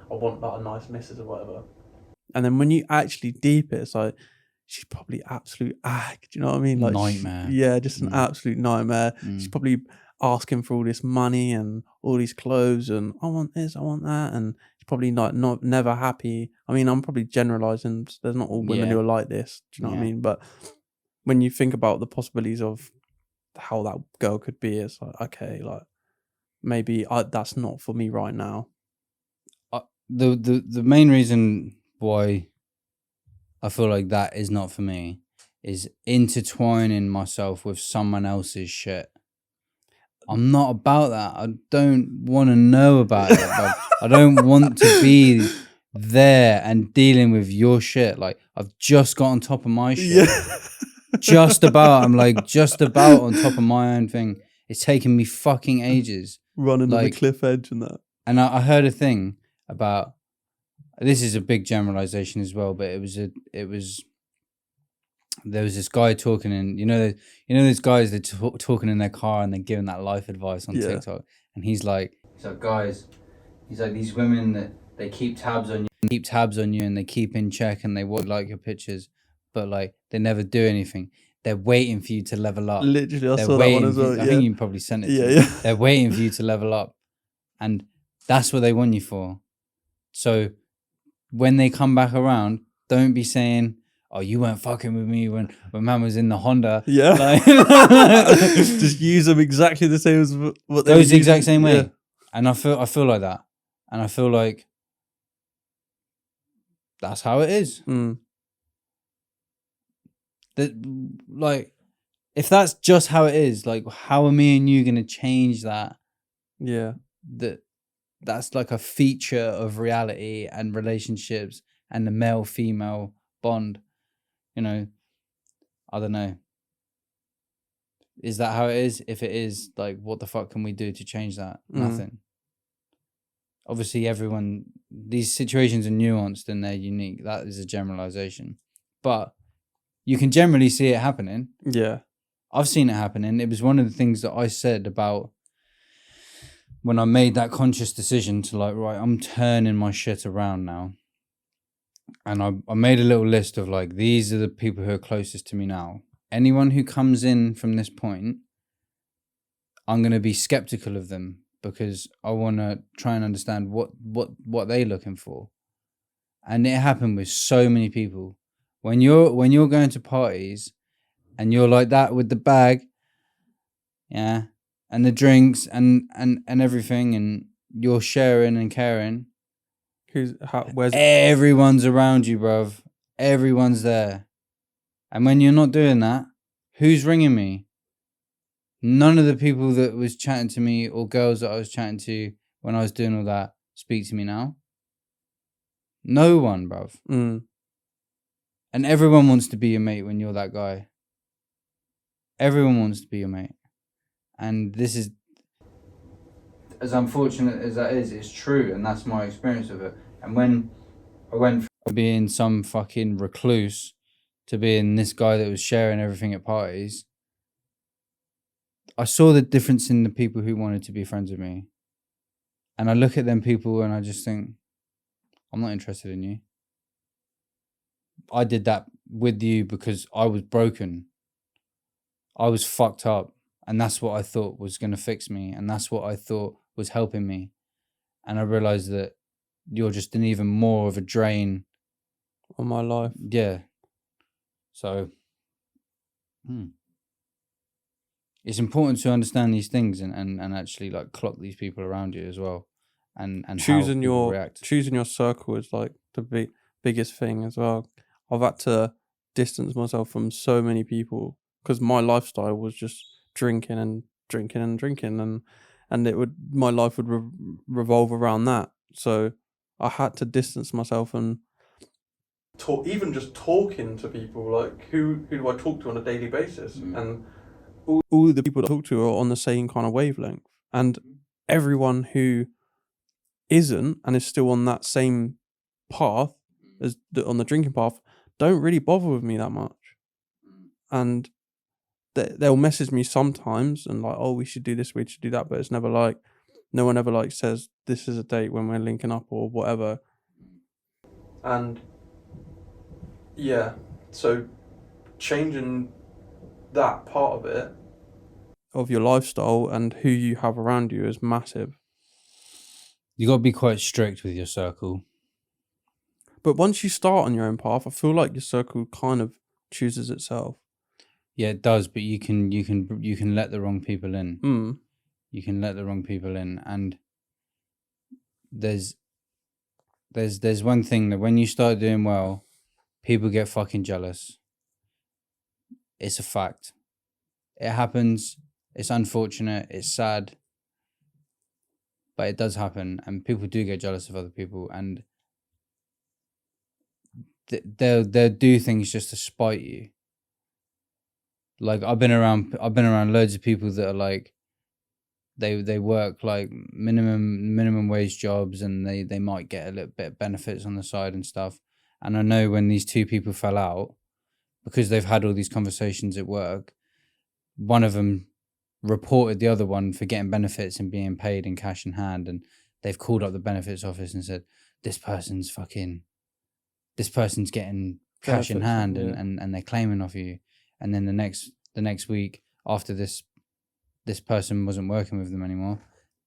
want like a nice missus or whatever. And then when you actually deep it, it's like, she's probably absolute ag. Do you know what I mean? Like Nightmare. Just an absolute nightmare. She's probably asking for all this money and all these clothes and I want this, I want that, and she's probably never happy. I mean, I'm probably generalizing. There's not all women who are like this. Do you know what I mean? But when you think about the possibilities of how that girl could be, it's like, okay, like maybe that's not for me right now. The main reason why I feel like that is not for me is intertwining myself with someone else's shit. I'm not about that. I don't want to know about it. I don't want to be there and dealing with your shit. Like, I've just got on top of my shit. Yeah. I'm just about on top of my own thing. It's taken me fucking ages. Running on the cliff edge and that. And I heard a thing about, this is a big generalization as well, but there was this guy talking, and you know those guys that talking in their car and they're giving that life advice on TikTok, and he's like guys, he's like, these women that they keep tabs on you and they keep in check and they would like your pictures, but like they never do anything. They're waiting for you to level up. Literally, I saw that one as well. I think you probably sent it to me. They're waiting for you to level up, and that's what they want you for. So when they come back around, don't be saying, oh, you weren't fucking with me when man was in the Honda. Yeah. Like, just use them exactly the same as what they goes the exact same way. Yeah. And I feel like that. And I feel like that's how it is. That, like, if that's just how it is, like, how are me and you going to change that? Yeah. That's like a feature of reality and relationships and the male-female bond. You know, I don't know. Is that how it is? If it is, like, what the fuck can we do to change that? Nothing. Obviously, these situations are nuanced and they're unique. That is a generalization. But you can generally see it happening. Yeah. I've seen it happening. It was one of the things that I said about when I made that conscious decision to, like, right, I'm turning my shit around now. And I made a little list of, like, these are the people who are closest to me now. Anyone who comes in from this point, I'm going to be skeptical of them because I want to try and understand what they're looking for. And it happened with so many people. When you're going to parties and you're like that with the bag, yeah, and the drinks and everything, and you're sharing and caring, Where's everyone's around you, bruv. Everyone's there. And when you're not doing that, who's ringing me? None of the people that was chatting to me or girls that I was chatting to when I was doing all that speak to me now. No one, bruv. And everyone wants to be your mate when you're that guy. Everyone wants to be your mate. And this is, as unfortunate as that is, it's true. And that's my experience of it. And when I went from being some fucking recluse to being this guy that was sharing everything at parties, I saw the difference in the people who wanted to be friends with me. And I look at them people and I just think, I'm not interested in you. I did that with you because I was broken. I was fucked up. And that's what I thought was going to fix me. And that's what I thought was helping me. And I realized that you're just an even more of a drain on my life. Yeah. So, it's important to understand these things and actually, like, clock these people around you as well. And choosing how people react. Choosing your circle is like the biggest thing as well. I've had to distance myself from so many people because my lifestyle was just drinking and my life would revolve around that. So I had to distance myself and even just talking to people, like who do I talk to on a daily basis? And all the people I talk to are on the same kind of wavelength, and everyone who isn't and is still on that same path as on the drinking path don't really bother with me that much. And they'll message me sometimes and like, oh, we should do this, we should do that, but it's never like, no one ever like says this is a date when we're linking up or whatever. And yeah, so changing that part of it, of your lifestyle and who you have around you, is massive. You got to be quite strict with your circle. But once you start on your own path, I feel like your circle kind of chooses itself. Yeah, it does, but you can let the wrong people in. You can let the wrong people in, and there's one thing that when you start doing well, people get fucking jealous. It's a fact. It happens. It's unfortunate. It's sad. But it does happen, and people do get jealous of other people, and they'll do things just to spite you. Like I've been around loads of people that are like, they work like minimum wage jobs, and they might get a little bit of benefits on the side and stuff. And I know when these two people fell out, because they've had all these conversations at work, one of them reported the other one for getting benefits and being paid in cash in hand, and they've called up the benefits office and said, this person's getting cash in hand, yeah. and they're claiming off you. And then the next week after this person wasn't working with them anymore,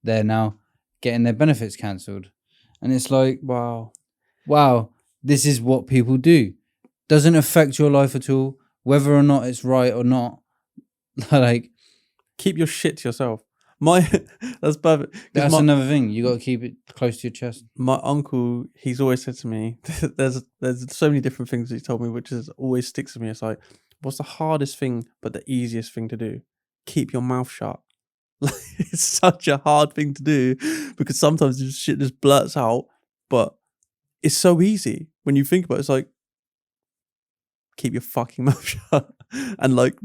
they're now getting their benefits cancelled. And it's like, wow, this is what people do. Doesn't affect your life at all, whether or not it's right or not. Like, keep your shit to yourself. That's perfect. That's another thing. You got to keep it close to your chest. My uncle, he's always said to me, there's so many different things he's told me, which is always sticks with me. It's like, what's the hardest thing but the easiest thing to do? Keep your mouth shut. Like, it's such a hard thing to do because sometimes this shit just blurts out, but it's so easy when you think about it. It's like, keep your fucking mouth shut, and like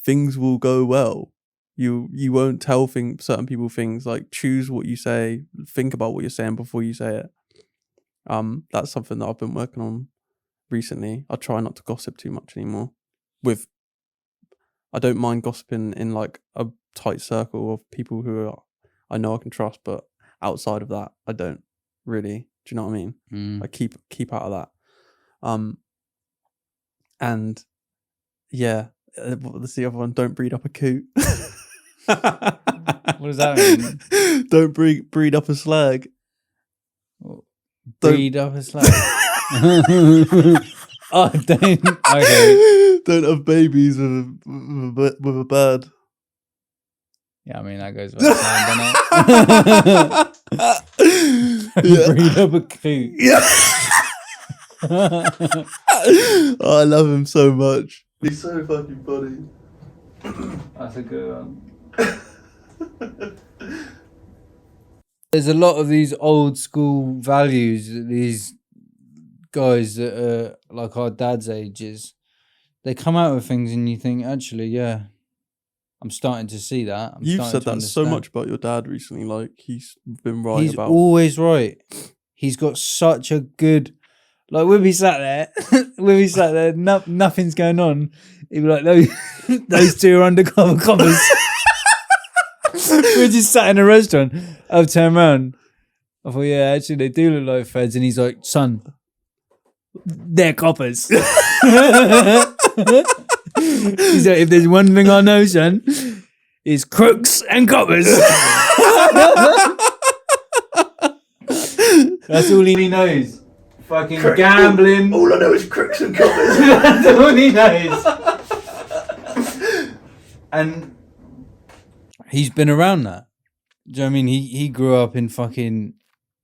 things will go well. You won't tell certain people things. Like, choose what you say, think about what you're saying before you say it. That's something that I've been working on recently. I try not to gossip too much anymore. I don't mind gossiping in like a tight circle of people who I know I can trust, but outside of that, I don't really. Do you know what I mean? I keep out of that. And yeah, what's the other one? Don't breed up a coot. What does that mean? Don't breed up a slag. Breed up a slag. Oh, don't. Okay. Don't have babies with a bird. Yeah, I mean that goes without saying, doesn't it? Breed up a coot. Yeah. Oh, I love him so much. He's so fucking funny. That's a good one. There's a lot of these old school values that these guys that are like our dad's ages, they come out with things and you think, actually, yeah, I'm starting to see that. You've said that so much about your dad recently. Like, he's been right He's always right. He's got such a good... Like, we'll be sat there, nothing's going on. He'd be like, those two are undercover coppers. We're just sat in a restaurant. I've turned around. I thought, yeah, actually, they do look like feds. And he's like, son, they're coppers. He's like, if there's one thing I know, son, it's crooks and coppers. That's all he knows. Fucking gambling. All I know is crooks and coppers. That's all he knows. And he's been around that. Do you know what I mean? He grew up in fucking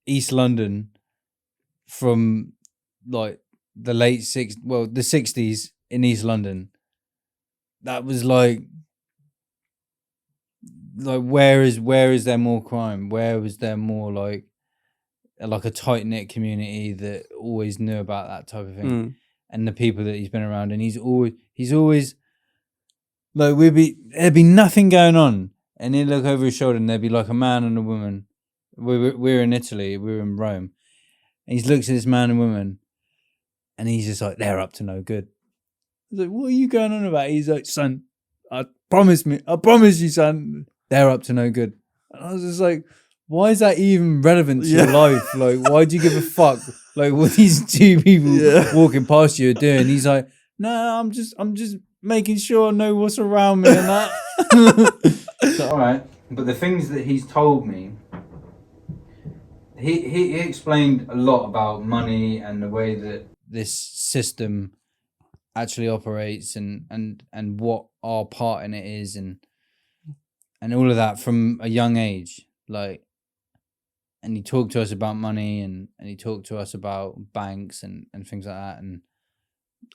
East London from like the the 60s in East London. That was like where is there more crime? Where was there more like a tight-knit community that always knew about that type of thing? And the people that he's been around, and he's always like, there'd be nothing going on, and he'd look over his shoulder and there'd be like a man and a woman. We're in Italy, we're in Rome, and he looks at this man and woman and he's just like, they're up to no good. I was like, what are you going on about? He's like, son, I promise you, son, they're up to no good. And I was just like, why is that even relevant to your life? Like, why do you give a fuck? Like, what these two people walking past you are doing? He's like, no, I'm just making sure I know what's around me and that. So, all right. But the things that he's told me, he explained a lot about money and the way that this system actually operates and what our part in it is and all of that from a young age. Like, and he talked to us about money and he talked to us about banks and things like that and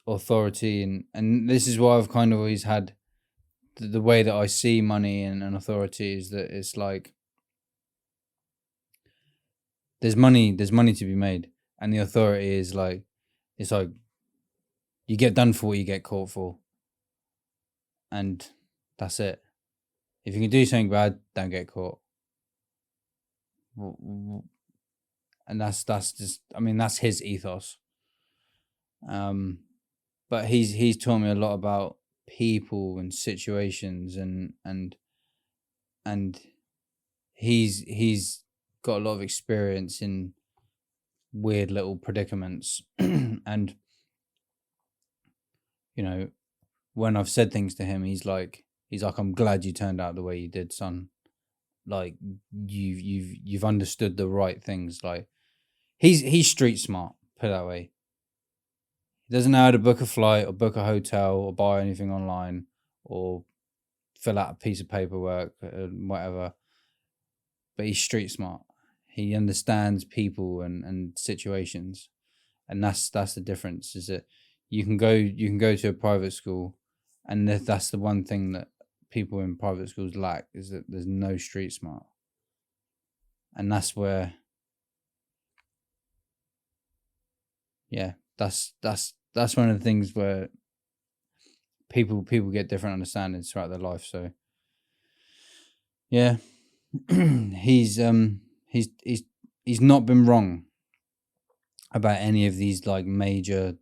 authority and this is why I've kind of always had the way that I see money and authority is that it's like there's money to be made, and the authority is like, it's like you get done for what you get caught for, and that's it. If you can do something bad, don't get caught. And that's just, I mean, that's his ethos. But he's taught me a lot about people and situations and he's got a lot of experience in weird little predicaments. And you know, when I've said things to him, he's like, I'm glad you turned out the way you did, son. Like, you've understood the right things. Like, he's street smart, put it that way. He doesn't know how to book a flight or book a hotel or buy anything online or fill out a piece of paperwork or whatever. But he's street smart. He understands people and situations. And that's the difference, is that you can go to a private school And that's the one thing that people in private schools lack, is that there's no street smart. And that's where, that's one of the things where people get different understandings throughout their life. So yeah, he's not been wrong about any of these like major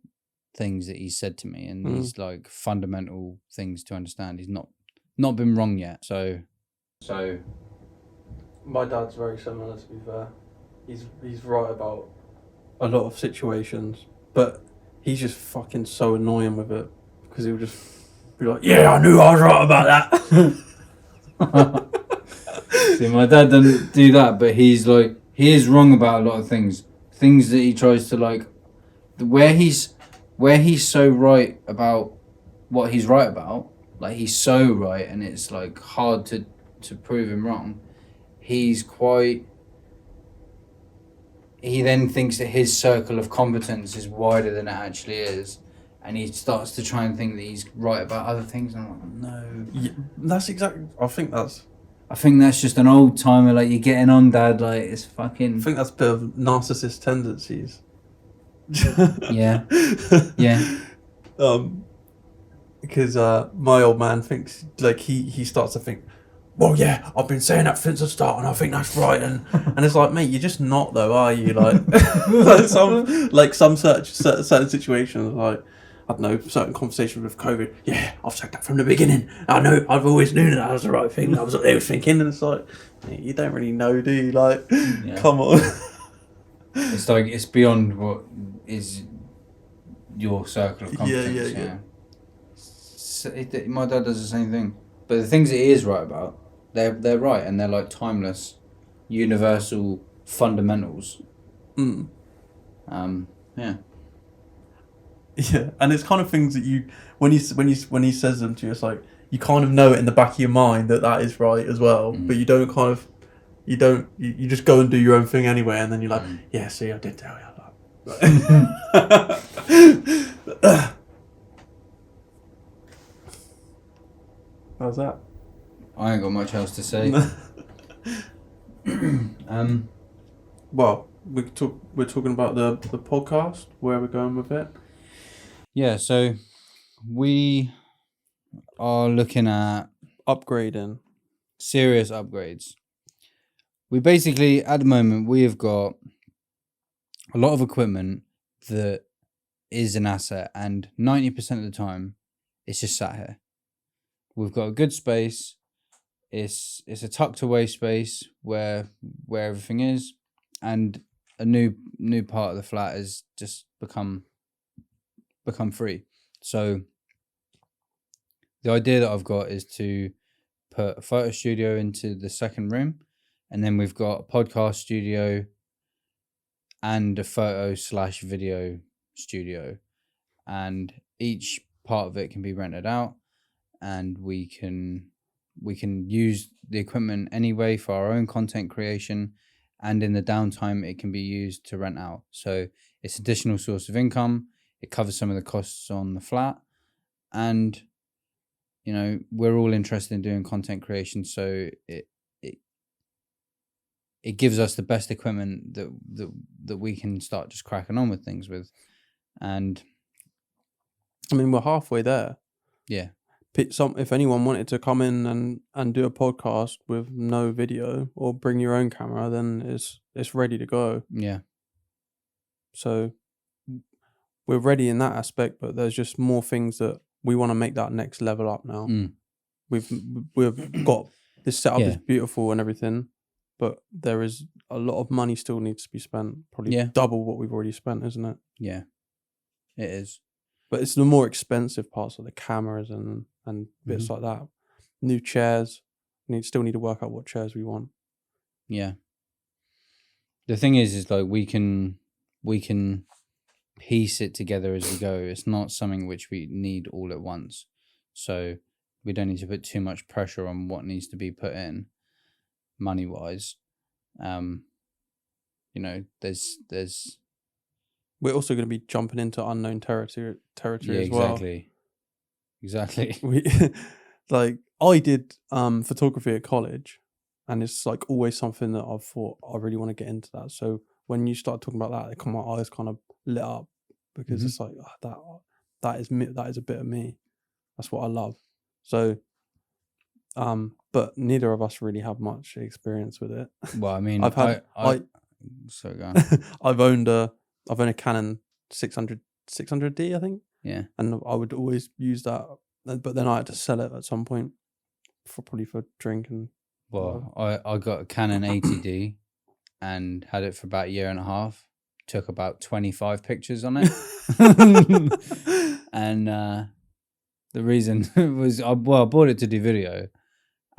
things that he's said to me, and these like fundamental things to understand. He's not been wrong yet. So my dad's very similar, to be fair. He's right about a lot of situations, but he's just fucking so annoying with it, because he'll just be like, yeah, I knew I was right about that. See, my dad doesn't do that, but he's like, he is wrong about a lot of things that he tries to like, where he's so right about what he's right about, like he's so right, and it's like hard to prove him wrong. He then thinks that his circle of competence is wider than it actually is, and he starts to try and think that he's right about other things. And I'm like, no. Yeah, that's exactly. I think that's just an old timer. Like, you're getting on, Dad. Like, it's fucking. I think that's a bit of narcissist tendencies. Yeah. Yeah. Because my old man thinks, like, he starts to think, well, yeah, I've been saying that since the start, and I think that's right, and it's like, mate, you're just not, though, are you? Like, some certain situations, like, I don't know, certain conversations with COVID. Yeah, I've said that from the beginning. I know, I've always known that was the right thing. That was what they were thinking, and it's like, mate, you don't really know, do you? Like, come on. It's like, it's beyond what is your circle of competence. Yeah. So my dad does the same thing, but the things that he is right about, they're right, and they're like timeless, universal fundamentals. Yeah. Yeah, and it's kind of things that you, when he says them to you, it's like, you kind of know it in the back of your mind that is right as well, but you don't kind of, you just go and do your own thing anyway, and then you're like, yeah, see, I did tell you that. How's that? I ain't got much else to say. Well, we're talking about the podcast, where we're going with it. Yeah, so we are looking at upgrading, serious upgrades. We basically, at the moment, we have got a lot of equipment that is an asset, and 90% of the time, it's just sat here. We've got a good space. It's a tucked away space where everything is, and a new part of the flat has just become free. So the idea that I've got is to put a photo studio into the second room, and then we've got a podcast studio and a photo/video studio, and each part of it can be rented out, and we can use the equipment anyway for our own content creation, and in the downtime it can be used to rent out. So it's additional source of income. It covers some of the costs on the flat, and we're all interested in doing content creation, so it gives us the best equipment that we can start just cracking on with things with. And I mean, we're halfway there. Yeah. If anyone wanted to come in and do a podcast with no video, or bring your own camera, then it's ready to go. Yeah. So we're ready in that aspect, but there's just more things that we want to make that next level up now. We've got this setup is beautiful and everything, but there is a lot of money still needs to be spent. Probably double what we've already spent, isn't it? Yeah, it is. But it's the more expensive parts, of the cameras and bits like that. New chairs. Still need to work out what chairs we want. Yeah. The thing is like we can piece it together as we go. It's not something which we need all at once. So we don't need to put too much pressure on what needs to be put in money wise. There's we're also going to be jumping into unknown territory as well. Exactly. exactly. Like I did photography at college, and it's like always something that I've thought I really want to get into that. So when you start talking about that, my eyes kind of lit up, because it's like that is me, that is a bit of me. That's what I love. So but neither of us really have much experience with it. Well, I mean, so go on. I've owned a Canon 600D, I think. Yeah. And I would always use that, but then I had to sell it at some point for drink and. Well, I got a Canon 80D and had it for about a year and a half. Took about 25 pictures on it. And the reason was, I bought it to do video,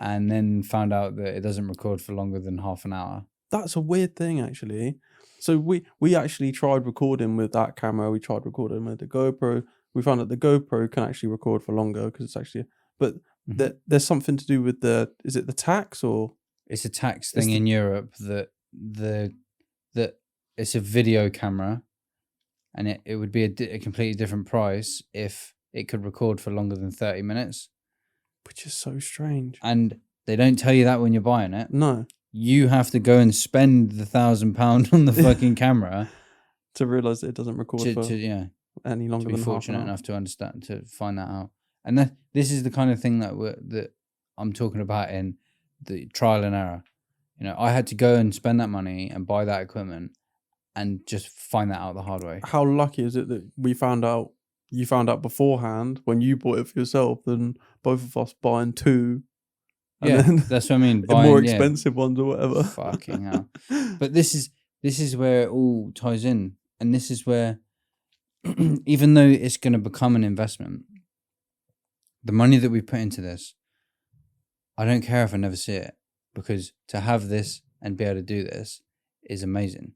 and then found out that it doesn't record for longer than half an hour. That's a weird thing, actually. So we actually tried recording with that camera. We tried recording with the GoPro. We found that the GoPro can actually record for longer, because it's actually, but there's something to do with is it the tax, or? It's a tax thing in Europe that it's a video camera, and it would be a completely different price if it could record for longer than 30 minutes. Which is so strange. And they don't tell you that when you're buying it. No. You have to go and spend the £1,000 on the fucking camera to realise that it doesn't record for any longer than half an hour. To be fortunate enough to find that out. And this is the kind of thing that I'm talking about in the trial and error. You know, I had to go and spend that money and buy that equipment and just find that out the hard way. How lucky is it that you found out beforehand when you bought it for yourself, than both of us buying two? Yeah, that's what I mean. Buying more expensive ones or whatever. Fucking hell. But this is where it all ties in. And this is where, even though it's going to become an investment, the money that we put into this, I don't care if I never see it, because to have this and be able to do this is amazing.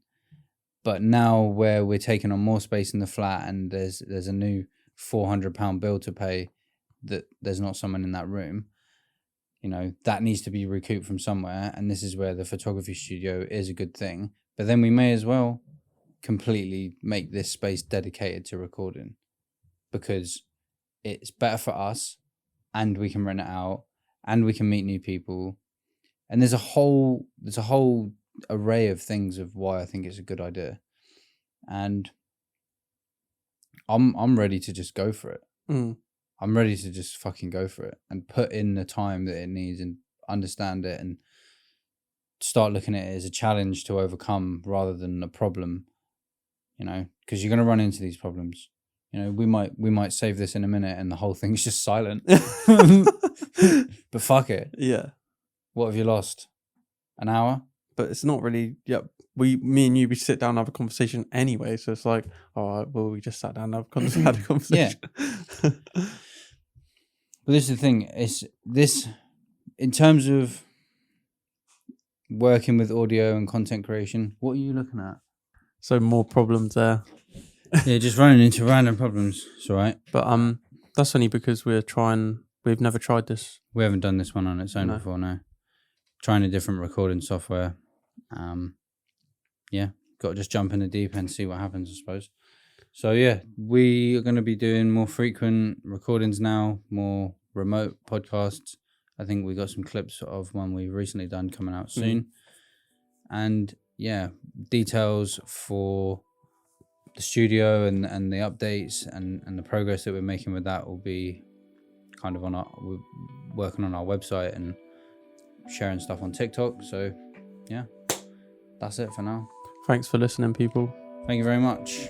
But now where we're taking on more space in the flat, and there's a new £400 bill to pay, that there's not someone in that room, you know, that needs to be recouped from somewhere. And this is where the photography studio is a good thing. But then we may as well completely make this space dedicated to recording, because it's better for us, and we can rent it out, and we can meet new people. And there's a whole array of things of why I think it's a good idea. And I'm ready to just go for it. I'm ready to just fucking go for it and put in the time that it needs and understand it and start looking at it as a challenge to overcome rather than a problem, you know, because you're going to run into these problems. You know, we might save this in a minute and the whole thing's just silent. But fuck it. Yeah. What have you lost? An hour? But it's not really, me and you, we sit down and have a conversation anyway. So it's like, all right, well, we just sat down and had a conversation. Yeah. But this is the thing, in terms of working with audio and content creation, what are you looking at? So more problems there. Yeah, just running into random problems. It's all right. But that's only because we've never tried this. We haven't done this one on its own before, no. Trying a different recording software. Got to just jump in the deep end and see what happens, I suppose. So yeah, we are going to be doing more frequent recordings now, more remote podcasts. I think we got some clips of one we've recently done coming out soon. And yeah, details for the studio and the updates and the progress that we're making with that will be kind of we're working on our website and sharing stuff on TikTok. So yeah, that's it for now. Thanks for listening, people. Thank you very much.